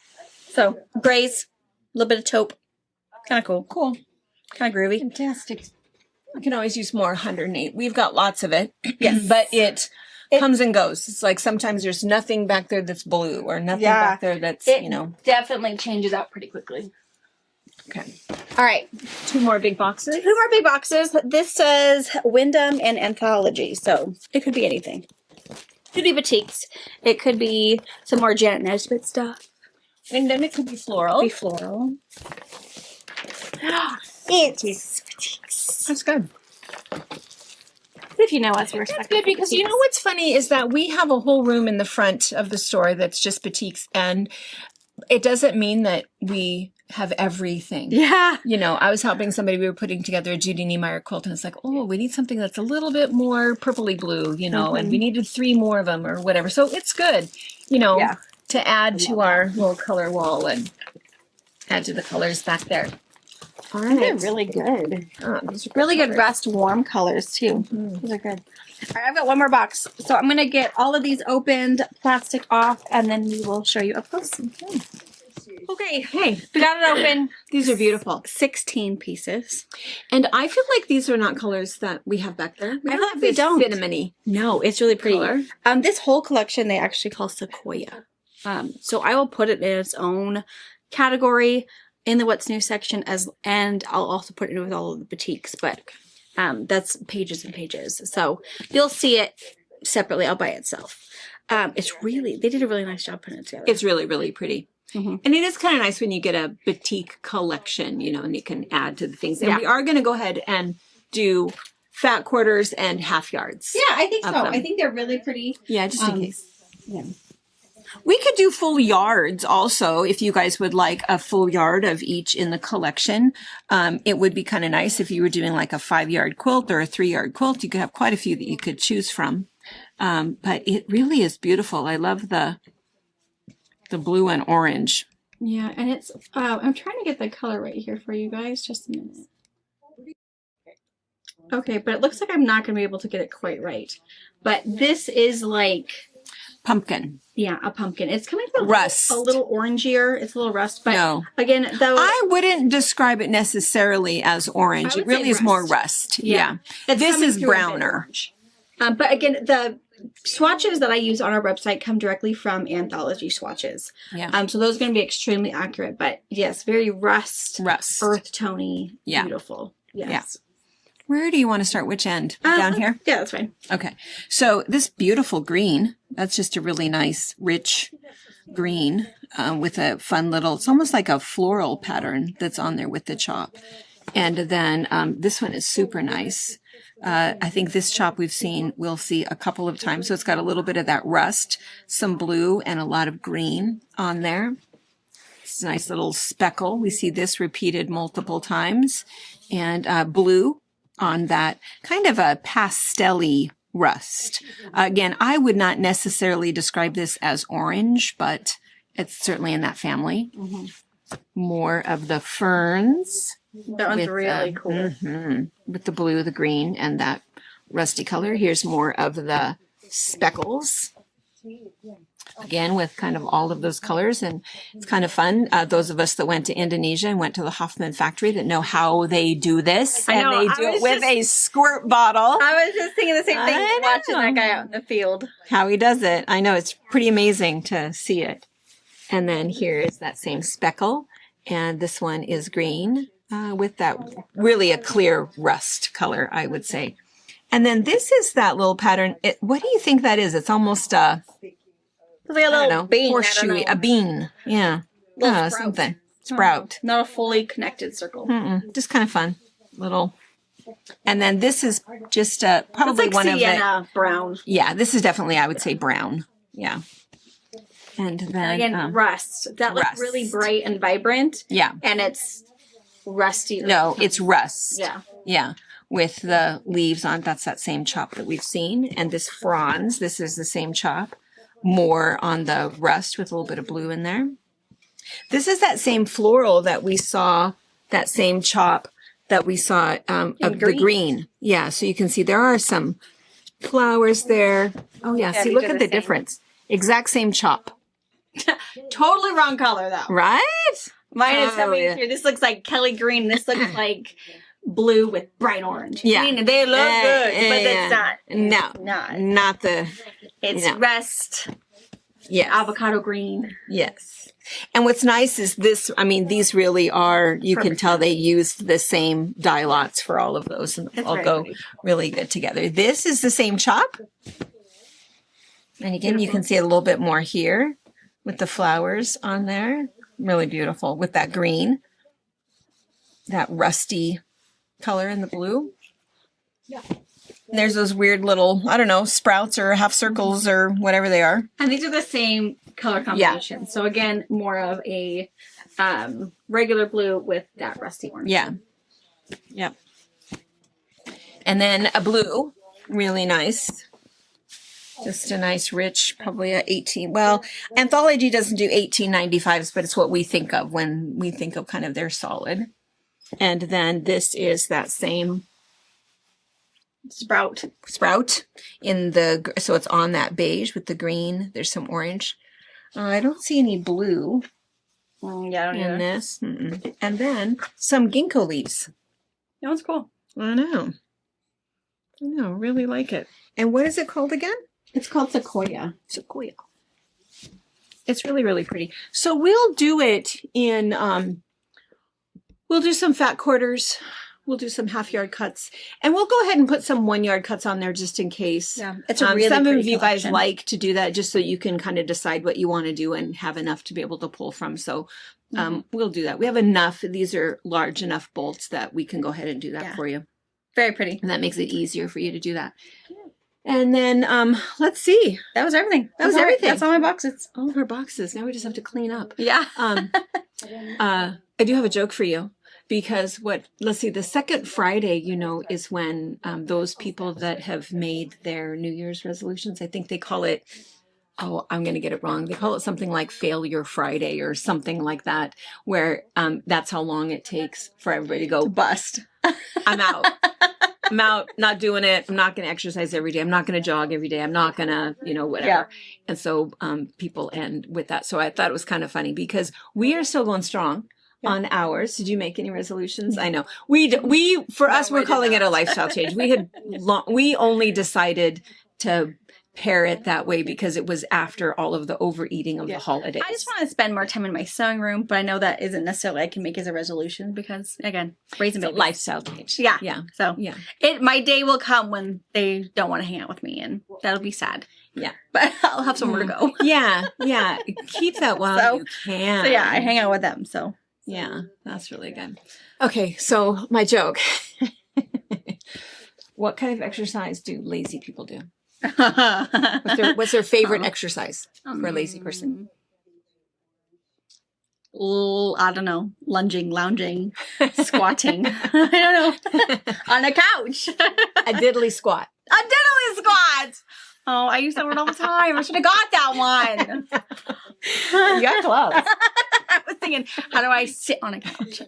So grays, a little bit of taupe. Kind of cool. Cool. Kind of groovy. Fantastic. I can always use more 108. We've got lots of it. Yes. But it comes and goes. It's like sometimes there's nothing back there that's blue or nothing back there that's, definitely changes out pretty quickly. Okay. All right. 2 more big boxes. 2 more big boxes. This says Wyndham and Anthology. So it could be anything. It could be batiks. It could be some more Janet Nesbitt stuff. And then it could be floral. It is batiks. That's good. If you know us, we're That's good because you know what's funny is that we have a whole room in the front of the store that's just batiks, and it doesn't mean that we have everything. Yeah. I was helping somebody, we were putting together a Judy Niemeyer quilt, and it's like, oh, we need something that's a little bit more purpley blue, and we needed 3 more of them or whatever. So it's good, to add to our little color wall and add to the colors back there. All right. They're really good. Really good rust warm colors too. These are good. All right, I've got one more box. So I'm going to get all of these opened, plastic off, and then we will show you up close. Okay. Hey, we got it open. These are beautiful. 16 pieces. And I feel like these are not colors that we have back there. I feel like we don't. Cinnamony. No, it's really pretty. Color. This whole collection they actually call Sequoia. So I will put it in its own category in the What's New section, and I'll also put it in with all of the batiks, but that's pages and pages. So you'll see it separately all by itself. they did a really nice job putting it together. It's really, really pretty. Mhm. And it is kind of nice when you get a boutique collection, you know, and you can add to the things. And Yeah. we are going to go ahead and do fat quarters and half yards. Yeah, I think so. Of them. I think they're really pretty. Yeah, just in case. Yeah. We could do full yards also if you guys would like a full yard of each in the collection. It would be kind of nice if you were doing like a 5-yard quilt or a 3-yard quilt. You could have quite a few that you could choose from. But it really is beautiful. I love the blue and orange. Yeah, and it's, I'm trying to get the color right here for you guys. Just a minute. Okay, but it looks like I'm not going to be able to get it quite right. But this is like, Pumpkin. yeah, a pumpkin. It's coming from Rust. a little orangier. It's a little rust. But No. again, though, I wouldn't describe it necessarily as orange. I It would say really is more rust. rust. Yeah. Yeah. it's This coming is through a bit browner. orange. But again, the swatches that I use on our website come directly from Anthology Swatches. Yeah. So those are going to be extremely accurate. But yes, very rust, Rust. earth tony, Yeah. beautiful. Yes. Where do you want to start? Which end? Down here? Yeah, that's fine. Okay. So this beautiful green, that's just a really nice, rich green with a fun little, it's almost like a floral pattern that's on there with the chop. And then this one is super nice. I think this chop we'll see a couple of times. So it's got a little bit of that rust, some blue, and a lot of green on there. It's a nice little speckle. We see this repeated multiple times. And blue on that kind of a pastel-y rust. Again, I would not necessarily describe this as orange, but it's certainly in that family. More of the ferns. That one's really cool. With the blue, the green, and that rusty color. Here's more of the speckles. Again, with kind of all of those colors, and it's kind of fun. Those of us that went to Indonesia and went to the Hoffman factory that know how they do this, I know, and they I do it was with just- a squirt bottle. I was just thinking the same thing I watching know. that guy out in the field. How he does it. I know, it's pretty amazing to see it. And then here is that same speckle, and this one is green with that really a clear rust color, I would say. And then this is that little pattern. What do you think that is? It's almost It's like a I don't little know, bean. horseshoey, a bean. Yeah. Little sprout. Something. Sprout. Not a fully connected circle. Just kind of fun. Little. And then this is just It's probably like one of the. sienna brown. Yeah, this is definitely, I would say, brown. Yeah. And then. Again, rust. That looks rust. really bright and vibrant. Yeah. And it's rusty. No, it's rust. Yeah. Yeah. With the leaves on. That's that same chop that we've seen. And this fronds, this is the same chop. More on the rust with a little bit of blue in there. This is that same floral that we saw, that same chop that we saw of the green. green. Yeah, so you can see there are some flowers there. Oh yeah, see, these look are at the the same. difference. Exact same chop. Totally wrong color though. Right? Mine is Oh, coming yeah. through. This looks like Kelly green. This looks like blue with bright orange. Yeah. I mean, they look good, but it's not. No, Not. not the, It's No. rust, yes. avocado green. Yes. And what's nice is this, I mean, these really are, you can Perfect. tell they used the same dye lots for all of those and It's all very go pretty. really good together. This is the same chop. And again, you can see it a little bit more here with the flowers on there. Really beautiful with that green, that rusty color in the blue. Yeah. And there's those weird little, I don't know, sprouts or half circles or whatever they are. And these are the same color combination. So again, more of a regular blue with that rusty orange. Yeah. Yep. And then a blue, really nice. Just a nice, rich, probably a 18. Well, Anthology doesn't do 1895s, but it's what we think of when we think of kind of their solid. And then this is that same Sprout. sprout in the, so it's on that beige with the green. There's some orange. I don't see any blue Yeah, I don't in know. this. And then some ginkgo leaves. That one's cool. I know. Really like it. And what is it called again? It's called Sequoia. Sequoia. It's really, really pretty. So we'll do it in, we'll do some fat quarters. we'll do some half yard cuts, and we'll go ahead and put some 1 yard cuts on there just in case. Yeah, it's a really some of pretty you guys collection. like to do that just so you can kind of decide what you want to do and have enough to be able to pull from. So we'll do that. We have enough. These are large enough bolts that we can go ahead and do that for you. Very pretty. And that makes it easier for you to do that. And then let's see. That was everything. That was everything. That's all my boxes. All of our boxes. Now we just have to clean up. Yeah. I do have a joke for you because let's see, the second Friday, is when those people that have made their New Year's resolutions, I think they call it, I'm going to get it wrong. They call it something like Failure Friday or something like that, where that's how long it takes for everybody to go, Bust. I'm out. I'm out, not doing it. I'm not going to exercise every day. I'm not going to jog every day. I'm not going to, whatever. Yeah. And so people end with that. So I thought it was kind of funny because we are still going strong on ours. Did you make any resolutions? I know. For us, we're calling it a lifestyle change. We only decided to pair it that way because it was after all of the overeating of the holidays. I just want to spend more time in my sewing room, but I know that isn't necessarily I can make as a resolution because, again, raising babies. Lifestyle change. Yeah. Yeah. So my day will come when they don't want to hang out with me, and that'll be sad. Yeah. But I'll have somewhere to go. Yeah. Keep that while you can. So I hang out with them. So yeah, that's really good. Okay, so my joke. What kind of exercise do lazy people do? What's their favorite exercise for a lazy person? I don't know. Lunging, lounging, squatting. I don't know. On a couch. A diddly squat. A diddly squat. Oh, I use that word all the time. I should have got that one. You got close. I was thinking, how do I sit on a couch?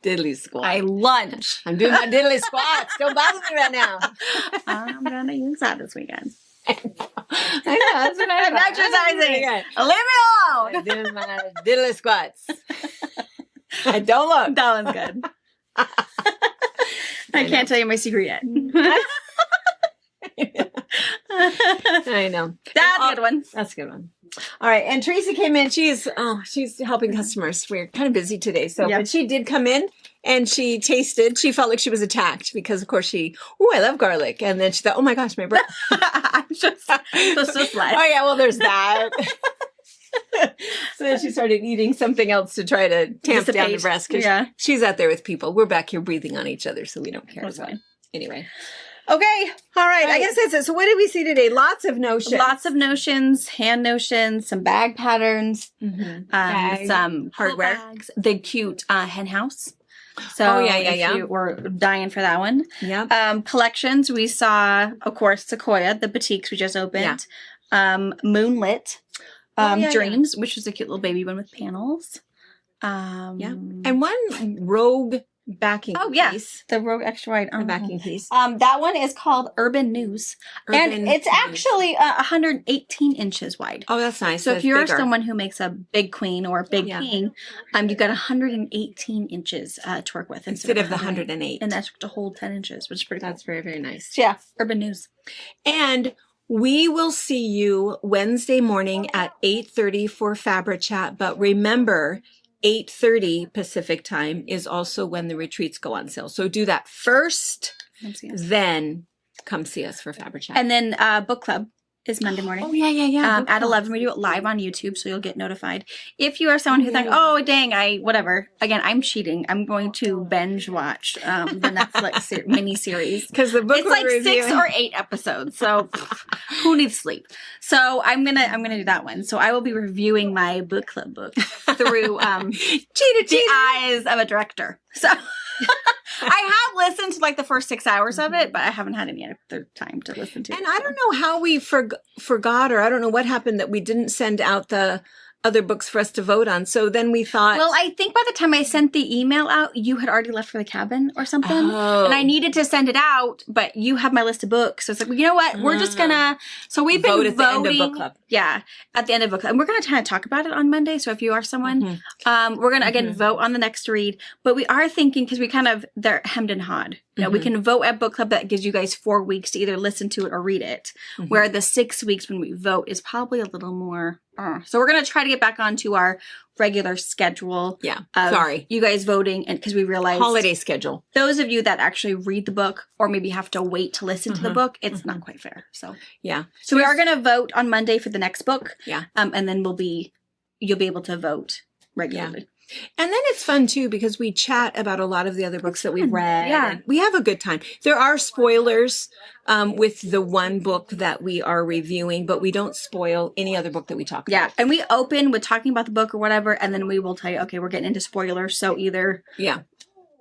Diddly squat. I lunge. I'm doing my diddly squats. Don't bother me right now. I'm going to use that this weekend. I know, that's what I'm exercising. Leave me alone. I'm doing my diddly squats. Don't look. That one's good. I can't tell you my secret yet. I know. That's a good one. That's a good one. All right. And Teresa came in. She's helping customers. We're kind of busy today. But she did come in and she tasted. She felt like she was attacked because, of course, I love garlic. And then she thought, oh my gosh, my breath. I'm just so flat. Oh, yeah. Well, there's that. So then she started eating something else to try to tamp down the breast because she's out there with people. We're back here breathing on each other, so we don't care. That's fine. Anyway. Okay. All right. I guess that's it. So what did we see today? Lots of notions. Lots of notions, hand notions, some bag patterns, some hardware. Bags, the cute hen house. So we're dying for that one. Yeah. Collections. We saw, of course, Sequoia, the boutiques we just opened. Yeah. Moonlit Dreams, which is a cute little baby one with panels. And one rogue backing piece. The Rogue Extra Wide backing piece. That one is called Urban News. And it's actually 118 inches wide. Oh, that's nice. So if you're someone who makes a big queen or a big king, you've got 118 inches to work with. Instead of the 108. And that's to hold 10 inches, which is pretty cool. That's very, very nice. So Urban News. And we will see you Wednesday morning at 8:30 for Fabric Chat. But remember, 8:30 Pacific time is also when the retreats go on sale. So do that first, then come see us for Fabric Chat. And then book club is Monday morning. Oh, yeah. At 11, we do it live on YouTube, so you'll get notified. If you are someone who's like, oh, dang, whatever. Again, I'm cheating. I'm going to binge watch the Netflix mini-series. Because the book it's like 6 or 8 episodes, so who needs sleep? So I'm gonna do that one. So I will be reviewing my book club book through the eyes of a director. So I have listened to like the first 6 hours of it, but I haven't had any other time to listen to it. And I don't know how we forgot, or I don't know what happened that we didn't send out the other books for us to vote on. So then we thought... Well, I think by the time I sent the email out, you had already left for the cabin or something. Oh. And I needed to send it out, but you have my list of books. So it's like, well, you know what? We're just gonna... So we've been voting... at the end of book club. Yeah, at the end of book club. And we're going to kind of talk about it on Monday. So if you are someone, we're going to, again, vote on the next read. But we are thinking, because they're hemmed and hawed. You know, we can vote at book club. That gives you guys 4 weeks to either listen to it or read it. Where the 6 weeks when we vote is probably a little more. So we're going to try to get back onto our regular schedule. Yeah. Of Sorry. you guys voting, and because we realized Holiday schedule. those of you that actually read the book or maybe have to wait to listen to the book, it's not quite fair. So Yeah. so we are going to vote on Monday for the next book. Yeah. And then you'll be able to vote regularly. And then it's fun too because we chat about a lot of the other books that we've read. Yeah. And we have a good time. There are spoilers with the one book that we are reviewing, but we don't spoil any other book that we talk Yeah. about. And we open with talking about the book or whatever, and then we will tell you, okay, we're getting into spoilers. So either Yeah.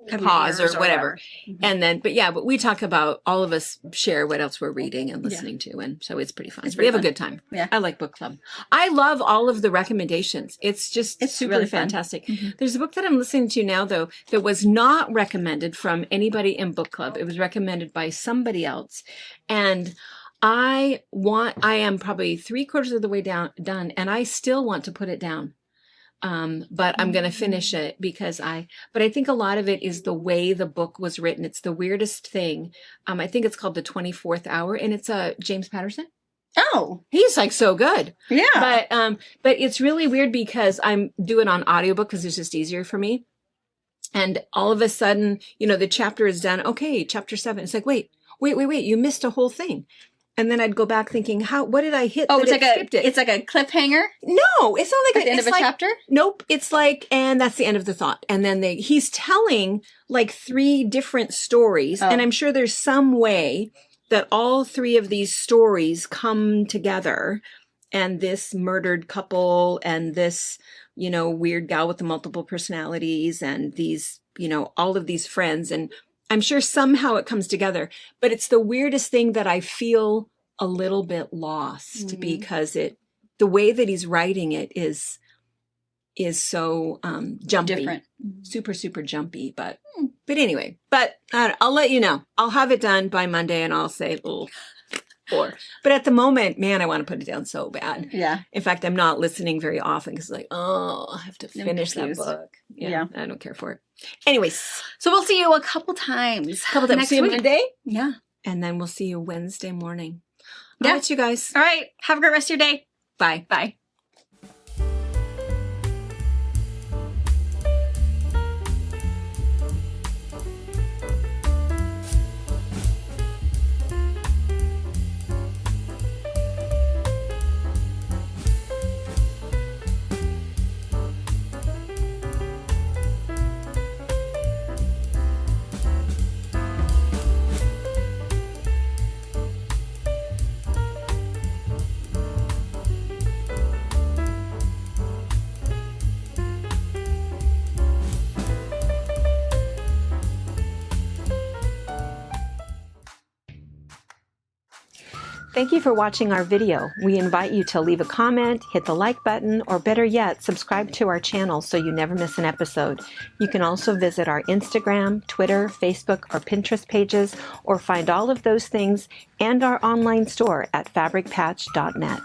cover Pause your ears or whatever. And then, but we talk about, all of us share what else we're reading and listening to. And so it's pretty fun. It's We have pretty a good time. Yeah. I like book club. I love all of the recommendations. It's just It's super really fun. fantastic. There's a book that I'm listening to now, though, that was not recommended from anybody in book club. It was recommended by somebody else. And I am probably 3/4 of the way done, and I still want to put it down. But I'm going to finish it but I think a lot of it is the way the book was written. It's the weirdest thing. I think it's called The 24th Hour, and it's James Patterson. Oh, He's like so good. yeah. But it's really weird because I'm doing it on audiobook because it's just easier for me. And all of a sudden, the chapter is done. Okay, chapter 7. It's like, wait, you missed a whole thing. And then I'd go back thinking, what did I hit? Oh, that it's it? it's like a cliffhanger No, it's not like at the end of a chapter? Nope. It's like, and that's the end of the thought. And then he's telling like 3 different stories. And I'm sure there's some way that all 3 of these stories come together. And this murdered couple and this, weird gal with the multiple personalities and these, all of these friends. And I'm sure somehow it comes together, but it's the weirdest thing that I feel a little bit lost because the way that he's writing it is so jumpy, Different. super, super jumpy. But anyway, I'll let you know. I'll have it done by Monday, and I'll say, 4. But at the moment, man, I want to put it down so bad. Yeah. In fact, I'm not listening very often because I have to finish that confused. book. Yeah. I don't care for it. Anyways, So we'll see you a couple times. Next see you week. Monday, Yeah. and then we'll see you Wednesday morning. Yeah. All right, you guys. All right. Have a great rest of your day. Bye. Bye. Thank you for watching our video. We invite you to leave a comment, hit the like button, or better yet, subscribe to our channel so you never miss an episode. You can also visit our Instagram, Twitter, Facebook, or Pinterest pages, or find all of those things and our online store at fabricpatch.net.